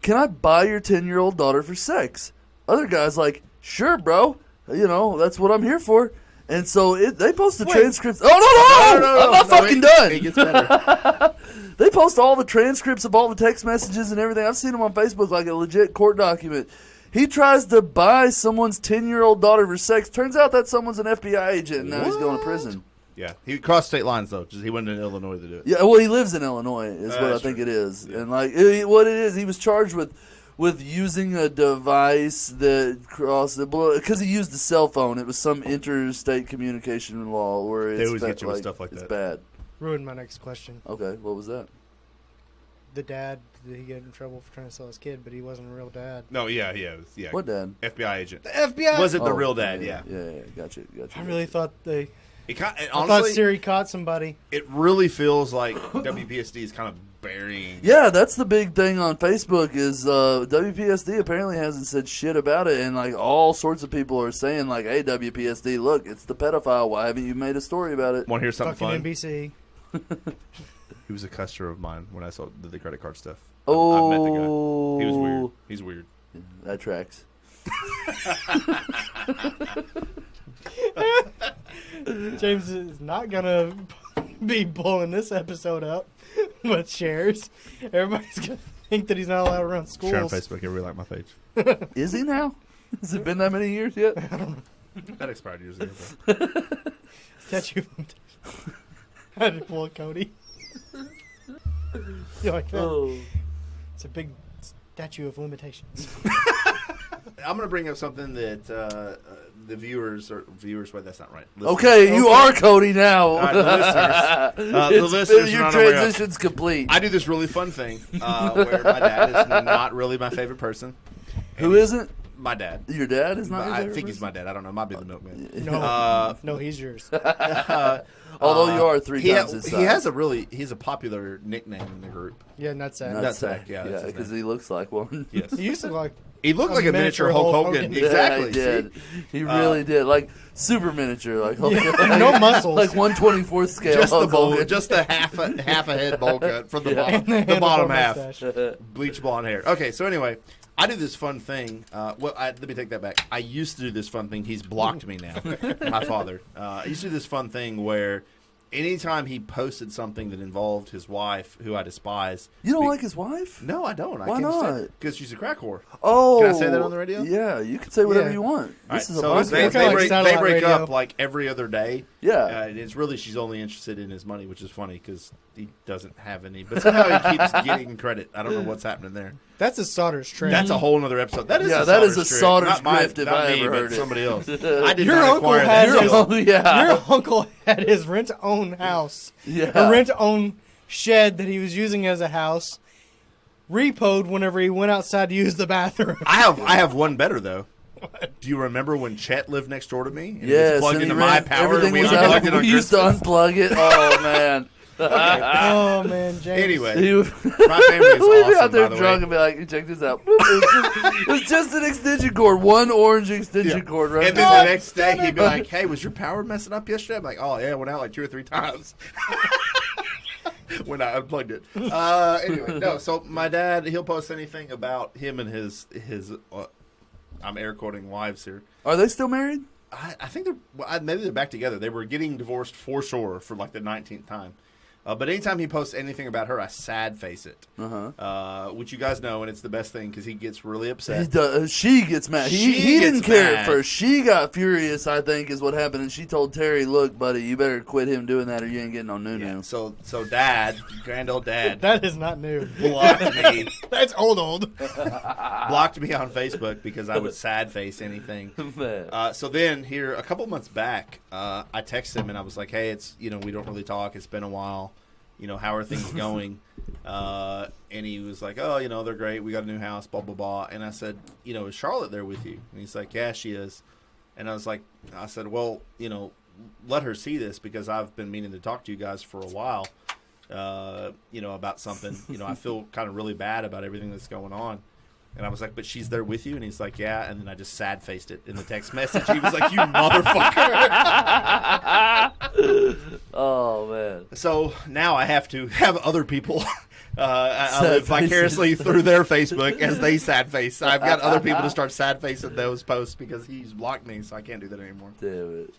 can I buy your 10-year-old daughter for sex?" Other guy's like, "Sure, bro. You know, that's what I'm here for." And so they post the transcripts. Oh, no! I'm not fucking done. It gets better. They post all the transcripts of all the text messages and everything. I've seen them on Facebook like a legit court document. He tries to buy someone's 10-year-old daughter for sex. Turns out that someone's an FBI agent, and now he's going to prison. Yeah, he crossed state lines though. Just he went to Illinois to do it. Yeah, well, he lives in Illinois, is what I That's think true. it is. Yeah. And what it is, he was charged with using a device that crossed the because he used a cell phone. It was some interstate communication law where it's They always get you with stuff like it's that. bad. Ruined my next question. Okay, what was that? The dad, did he get in trouble for trying to sell his kid, but he wasn't a real dad? No, yeah. What dad? FBI agent. The FBI? Was it the Oh, real dad? Yeah. Yeah. Gotcha. I really thought they... It I honestly, thought Siri caught somebody. it really feels like WPSD is kind of burying. Yeah, that's the big thing on Facebook is WPSD apparently hasn't said shit about it, and like all sorts of people are saying like, "Hey, WPSD, look, it's the pedophile. Why haven't you made a story about it?" Want to hear something Fucking fun? NBC. He was a customer of mine when I did the credit card stuff. Oh, I met the guy. He was weird. He's weird. That tracks. James is not gonna be pulling this episode up with shares. Everybody's gonna think that he's not allowed to run schools. Share on Facebook. Everybody like my page. Is he now? Has it been that many years yet? That expired years ago. Bro. Statue of limitations. I had to pull a Cody. You like that? Oh. It's a big statue of limitations. I'm going to bring up something that the viewers. Wait, that's not right. Okay, you are Cody now. All right, the listeners. The listeners Your are not aware of- transition's complete. I do this really fun thing where my dad is not really my favorite person. Who isn't? My dad. Your dad is not. Your I favorite think he's person? my dad. I don't know. Might be the milkman. No, no, he's yours. Although you are three he times his size. He has he's a popular nickname in the group. Yeah, nutsack. Nutsack, yeah, that's his because name. he looks like one. Yes. He used to look like He looked A like a miniature Hulk Hogan. Yeah, Exactly. he did. See? He really did. Like super miniature, like no muscles. like 1/24th scale. Just the Hulk bowl, Hogan. just a half a head bowl cut from the Yeah. bottom, And the bottom handlebar half, mustache. bleach blonde hair. Okay, so anyway, I do this fun thing. Let me take that back. I used to do this fun thing. He's blocked me now. My father. I used to do this fun thing where anytime he posted something that involved his wife, who I despise. You don't like his wife? No, I don't. Why not? Because she's a crack whore. Oh, Can I say that on the radio? Yeah, you can say whatever Yeah. you want. All This right, is a so podcast. they, Kinda like they satellite break radio. up like every other day. Yeah. And it's really she's only interested in his money, which is funny because he doesn't have any. But somehow he keeps getting credit. I don't know what's happening there. That's a Soder's trick. That's a whole other episode. That is Yeah, a that is a trick. Soder's Not mine, grift if not I me, ever but heard it. somebody else. I did Your not uncle acquire has that. his- Oh, yeah. Your uncle had his rent-own house, Yeah. a rent-own shed that he was using as a house, repoed whenever he went outside to use the bathroom. I have one better though. Do you remember when Chet lived next door to me? And Yes, it was plugged and he into my ran- power. everything and we was unplugged out. it on We used to Christmas? unplug it. Oh man. Oh man, James. Anyway, He was- my family is We'd be awesome, out there by the drunk way. and be like, check this out. It was just an extension cord, one orange extension Yeah. cord, right? And then there. the next day he'd be like, "Hey, was your power messing up yesterday?" I'm like, "Oh yeah, it went out like 2 or 3 times." When I unplugged it. Anyway, no. So my dad, he'll post anything about him and his. I'm air quoting wives here. Are they still married? I think maybe they're back together. They were getting divorced for sure for like the 19th time. But anytime he posts anything about her, I sad face it. Which you guys know, and it's the best thing because he gets really He upset. does, she gets mad. She He didn't gets care mad. at first. She got furious, I think, is what happened. And she told Terry, look, buddy, you better quit him doing that or you ain't getting no new. So dad, grand old dad, That is not new. blocked me. That's old. Blocked me on Facebook because I would sad face anything. Man. So then here a couple months back, I texted him and I was like, "Hey, it's we don't really talk. It's been a while. How are things going?" And he was like, "Oh, they're great. We got a new house, blah blah blah." And I said, "Is Charlotte there with you?" And he's like, "Yeah, she is." And I said, "Well, let her see this because I've been meaning to talk to you guys for a while." about something. I feel kind of really bad about everything that's going on. And I was like, but she's there with you? And he's like, yeah. And then I just sad-faced it in the text message. He was like, you motherfucker. Oh, man. So now I have to have other people. I live Sad vicariously faces. through their Facebook as they sad-face. I've got other people to start sad-facing those posts because he's blocked me, so I can't do that anymore. Damn it.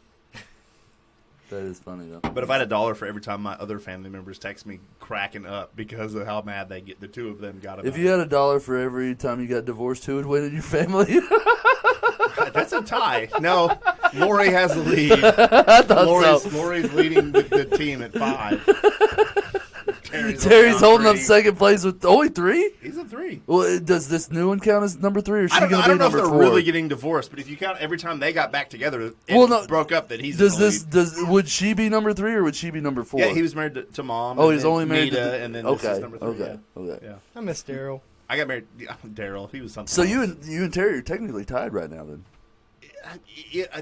That is funny, though. But if I had $1 for every time my other family members text me cracking up because of how mad they get, the two of them got about If you had $1 for every time you got divorced, who would win in your family? That's a tie. No, Lori has the lead. I thought so. Lori's leading the team at 5. Terry's holding up 3. second place with only 3? He's at 3. Well, does this new one count as number 3, or is she I going don't to know be if number they're 4? really getting divorced, but if you count every time they got back together and broke up, that he's in the lead. Would she be number 3 or would she be number 4? Yeah, he was married to Mom. Oh, and he's then only married Nita, to and then this is number 3. Okay. Yeah. I miss Daryl. I got married. Daryl, he was something. So else. you and Terry are technically tied right now, then.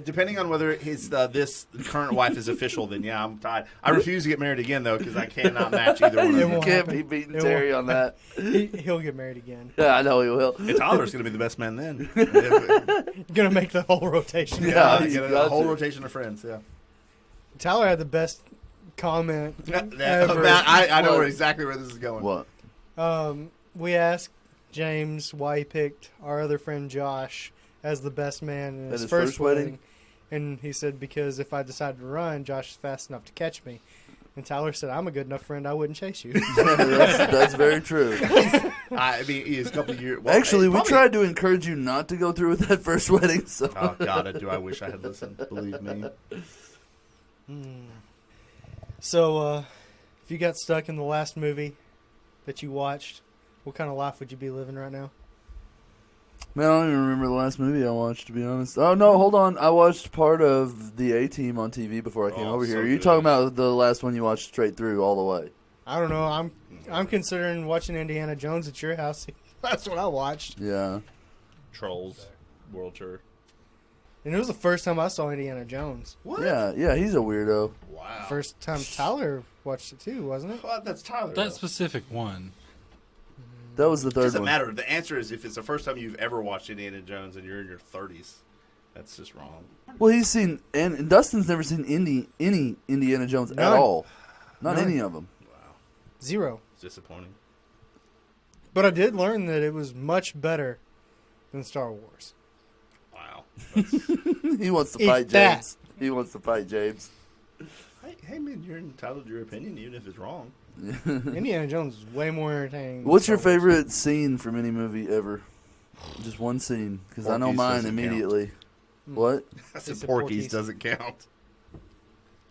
Depending on whether his this current wife is official, then yeah, I'm tied. I refuse to get married again though because I cannot match either one of It them. You won't can't happen. be beating It Terry on that. He'll get married again. Yeah, I know he will. And Tyler's going to be the best man then. Gonna make the whole rotation. Yeah. Get he's a got whole to. rotation of friends. Yeah. Tyler had the best comment ever. I know What? exactly where this is going. What? We asked James why he picked our other friend Josh as the best man in At his his first first wedding? wedding. And he said, because if I decided to run, Josh is fast enough to catch me. And Tyler said, I'm a good enough friend, I wouldn't chase you. that's very true. I mean, he's a couple of years. Well, Actually, we probably- tried to encourage you not to go through with that first wedding. So. Oh God, do I wish I had listened? Believe me. So, if you got stuck in the last movie that you watched, what kind of life would you be living right now? Man, I don't even remember the last movie I watched, to be honest. Oh, no, hold on. I watched part of the A-Team on TV before I came over here. so Are you good. talking about the last one you watched straight through all the way? I don't know. I'm considering watching Indiana Jones at your house. That's what I watched. Yeah. Trolls World Tour. And it was the first time I saw Indiana Jones. What? Yeah, he's a weirdo. Wow. First time Tyler watched it too, wasn't it? Well, that's Tyler. That though. specific one. That was the It third doesn't one. matter. The answer is if it's the first time you've ever watched Indiana Jones and you're in your 30s, that's just wrong. Well, he's seen, and Dustin's never seen any Indiana Jones at None. all. Not None. any of them. Wow. 0. It's disappointing. But I did learn that it was much better than Star Wars. Wow. He wants to Eat fight that. James. He wants to fight James. Hey, man, you're entitled to your opinion, even if it's wrong. Indiana Jones is way more entertaining. than What's your Star Wars. favorite scene from any movie ever? Just one scene, because I know Porky's mine doesn't immediately. What? I said said Porky's Porky's. doesn't count.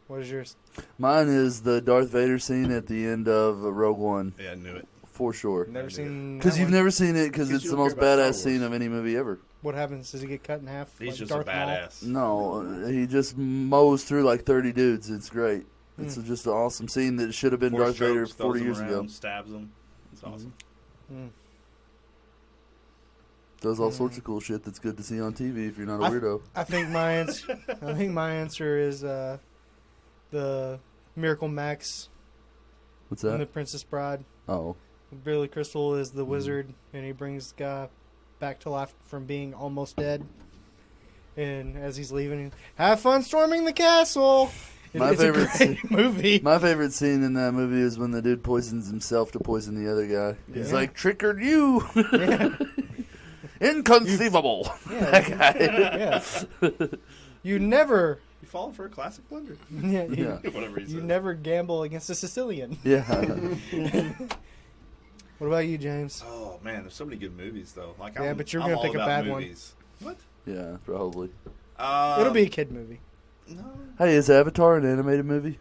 What is yours? Mine is the Darth Vader scene at the end of Rogue One, Yeah, I knew it. for sure. Never seen. Because that you've one. never seen it, because 'Cause it's you the don't most care about badass Star Wars. scene of any movie ever. What happens? Does he get cut in half? He's like just Darth a Maul? badass. No, he just mows through like 30 dudes. It's great. It's just an awesome scene that should have been Force Darth Vader chokes, 40 throws years him ago. around, stabs him. It's awesome. Mm. Does all sorts of cool shit that's good to see on TV if you're not a I- weirdo. I think my answer. I think my answer is the Miracle Max What's and the that? Princess Bride. Oh. Billy Crystal is the wizard, and he brings the guy back to life from being almost dead. And as he's leaving, have fun storming the castle. My It's favorite a great movie. My favorite scene in that movie is when the dude poisons himself to poison the other guy. He's Yeah. like, triggered you! Yeah. Inconceivable! That guy. Yeah. You never, You falling for a classic blunder? yeah, you, Yeah. Whatever he you says. never gamble against a Sicilian. Yeah. What about you, James? Oh man, there's so many good movies though. Like, Yeah, I'm, but you're I'm gonna all pick a about bad one. movies. What? Yeah, probably. It'll be a kid movie. No. Hey, is Avatar an animated movie?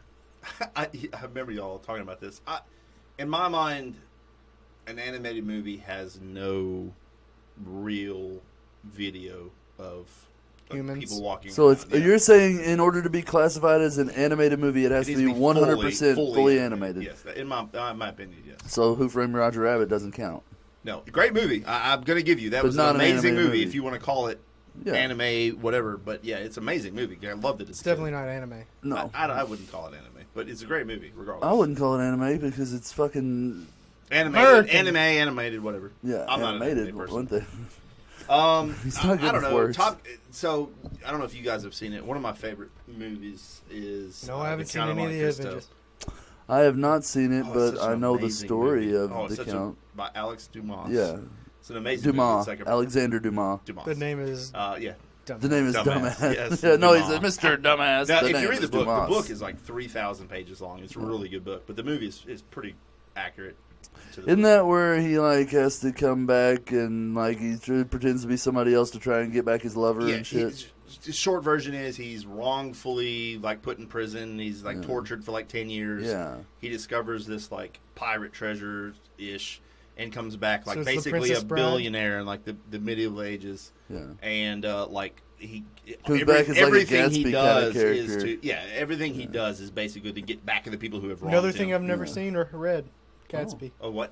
I remember y'all talking about this. In my mind, an animated movie has no real video of Humans. people walking. So it's around. Yeah. you're saying in order to be classified as an animated movie, it has It to needs be 100% fully animated. animated. Yes, in my opinion, yes. So Who Framed Roger Rabbit doesn't count. No, great movie. I'm going to give you that But was an not an amazing animated movie, movie. if you want to call it Yeah. anime, whatever. But yeah, it's an amazing movie. I loved it. It's definitely not anime. No. I wouldn't call it anime. but it's a great movie regardless. I wouldn't call it anime because it's fucking animated, whatever. yeah. I'm not an animated. anime person. One thing. He's not good I don't with know. words. So I don't know if you guys have seen it. One of my favorite movies is No, I haven't The seen Count of any of the Monte Cristo. Avengers. I have not seen it, Oh, it's but such I an know the amazing story movie. of it's the such Count. by Alex Dumas. Yeah, It's an amazing Dumas, movie. It's like Alexander Dumas. Dumas. The name is Yeah. dumb. The name is Dumbass, Dumbass. yes, yeah, no, he's Dumas. Mr. Dumbass. Now, The if name you read is the book, Dumas. the book is like 3,000 pages long. It's a really good book, but the movie is pretty accurate. To the Isn't book. that where he like has to come back and like he pretends to be somebody else to try and get back his lover Yeah, and shit? the short version is he's wrongfully like put in prison. He's like tortured for like 10 years. Yeah. He discovers this like pirate treasure ish and comes back like So it's the basically a Princess Bride? billionaire in like the medieval ages. Yeah. And like he Comes back as, like, a everything Gatsby he kinda does is character. to everything he does is basically to get back at the people who have wronged Another him. thing I've never Yeah. seen or read. Gatsby. Oh, what?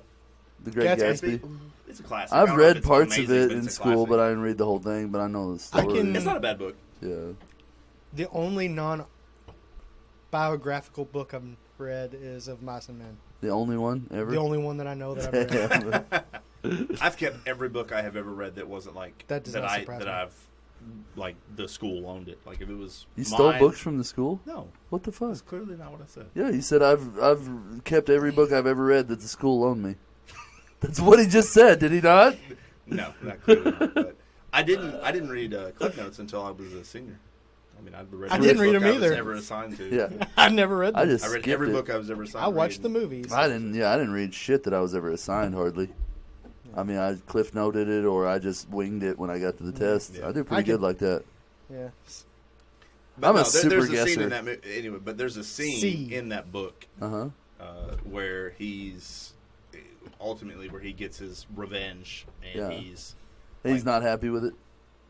The Great Gatsby. Gatsby. It's a classic. I I've don't know if read it's parts of amazing, it but in it's a school, classic. but I didn't read the whole thing. But I know the I story. can- It's not a bad book. Yeah. The only non-biographical book I've read is of Mice and Men. The only one ever. The only one that I know that I've read. I've kept every book I have ever read that wasn't like That does not surprise me. I've like the school owned it. Like if it was You stole mine- books from the school? No, What the fuck? that's clearly not what I said. Yeah, you said I've kept every book I've ever read that the school loaned me. That's what he just said, did he not? No, not clearly not. But I didn't read Cliff Notes until I was a senior. I mean, I didn't read book them I was either. never assigned to. Yeah. I never read them. I just I read skipped every it. book I was ever assigned. I to watched the read. movies. I didn't read shit that I was ever assigned hardly. I mean, I cliff noted it or I just winged it when I got to the test. Yeah. I do I pretty could- good like that. Yeah. But I'm a there's super a scene guesser. in that anyway. But there's a scene See. in that book Uh-huh. where he's ultimately where he gets his revenge, and Yeah. he's He's not happy with it.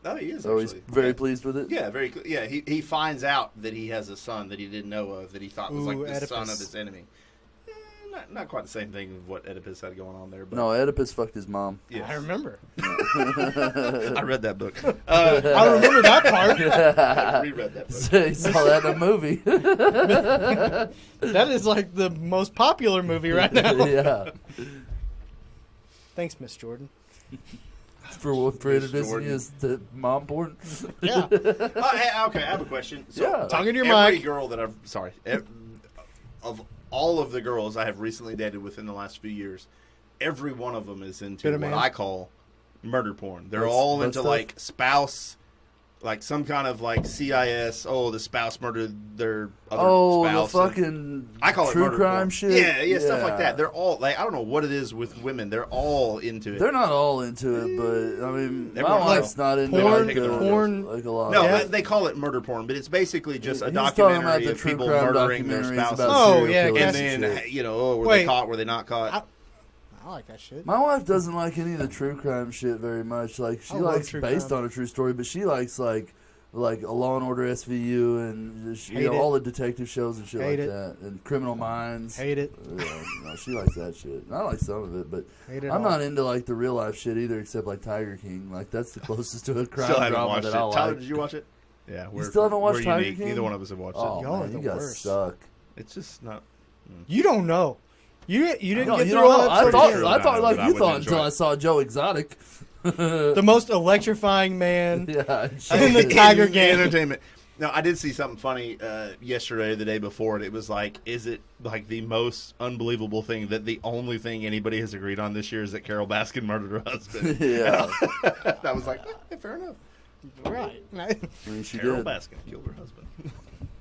no, he is. Or he's actually. very Yeah. pleased with it. Yeah, Yeah, he finds out that he has a son that he didn't know of, that he thought was Ooh, like the Oedipus. son of his enemy. Not quite the same thing of what Oedipus had going on there. But No, Oedipus fucked his mom. yes. I remember. I read that book. I remember that part. I reread that book. He saw that in a movie. That is like the most popular movie right now. Yeah. Thanks, Miss Jordan. For introducing Jordan. us to mom porn. Yeah. Hey, okay, I have a question. So, Yeah. Tongue in your every mic. girl that I've of all of the girls I have recently dated within the last few years, every one of them is into Bit what of man. I call murder porn. They're What's- all what into stuff? like spouse, like some kind of like CIS. Oh, the spouse murdered their other Oh, the spouse. fucking I call it true murder crime porn. shit. Yeah, stuff like that. They're all like, I don't know what it is with women. They're all into it. They're not all into it, but I mean, my Everyone wife's else. not into Porn- like, porn- like a lot. No, Yeah. they call it murder porn, but it's basically just a He's talking about documentary the of true people crime murdering their documentaries spouses. about Oh, serial yeah, killers and and then, shit. you know, were Wait. they caught? Were they not caught? I like that shit. My wife doesn't like any of the true crime shit very much. Like she I love likes true based crime. on a true story, but she likes like a Law and Order SVU and Hate you know it. all the detective shows and shit Hate like it. that, and Criminal Minds. Hate it. Yeah, no, she likes that shit. I like some of it, but Hate it I'm all. not into like the real life shit either, except like Tiger King. Like that's the closest to a crime Still haven't drama watched that it. I like. Tyler, did you watch it? Yeah, You still haven't watched we're Tiger unique. King? Neither one of us have watched Oh it. Y'all are man, the you guys worst. suck. It's just not. You don't know. You didn't No, get you through don't all know. I episodes thought yet. true. I thought No, like but I you wouldn't thought enjoy until it. I saw Joe Exotic. The most electrifying man. Yeah, In the Tiger game. Entertainment. No, I did see something funny yesterday, or the day before, and it was like, is it like the most unbelievable thing that the only thing anybody has agreed on this year is that Carol Baskin murdered her husband? Yeah. And I was like, fair enough. Right. I mean, she Carol did. Baskin killed her husband.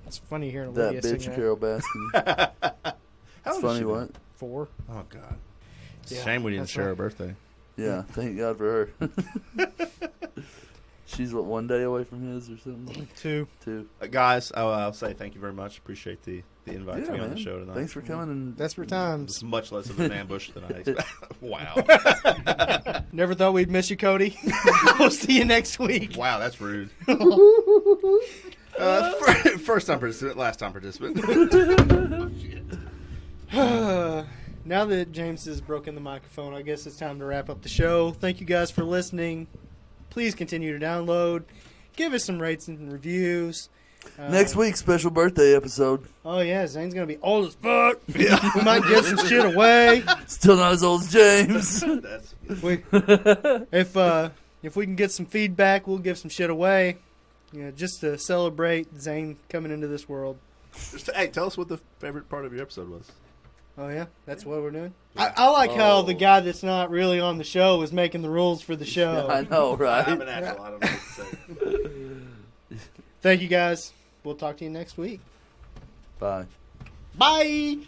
It's funny hearing That Lydia sing bitch, that. Carol Baskin. How It's old is funny she what? 4. Oh, God. It's Yeah, a shame we didn't that's share right. her birthday. Yeah, thank God for her. She's what, 1 day away from his or something? 2. 2. Guys, I'll say thank you very much. Appreciate the invite to be on the show tonight. Thanks for coming. And Desperate It's times. much less of an ambush than I expected. Wow. Never thought we'd miss you, Cody. We'll see you next week. Wow, that's rude. First time participant, last time participant. Now that James has broken the microphone, I guess it's time to wrap up the show. Thank you guys for listening. Please continue to download. Give us some rates and reviews. Next week, special birthday episode. Oh yeah, Zane's gonna be old as fuck. We might give some shit away. Still not as old as James. That's If we can get some feedback, we'll give some shit away. Just to celebrate Zane coming into this world. hey, tell us what the favorite part of your episode was. Oh yeah, that's what we're doing. I like how the guy that's not really on the show is making the rules for the show. I know, right? I'm an asshole. I don't know what to say. Thank you guys. We'll talk to you next week. Bye. Bye.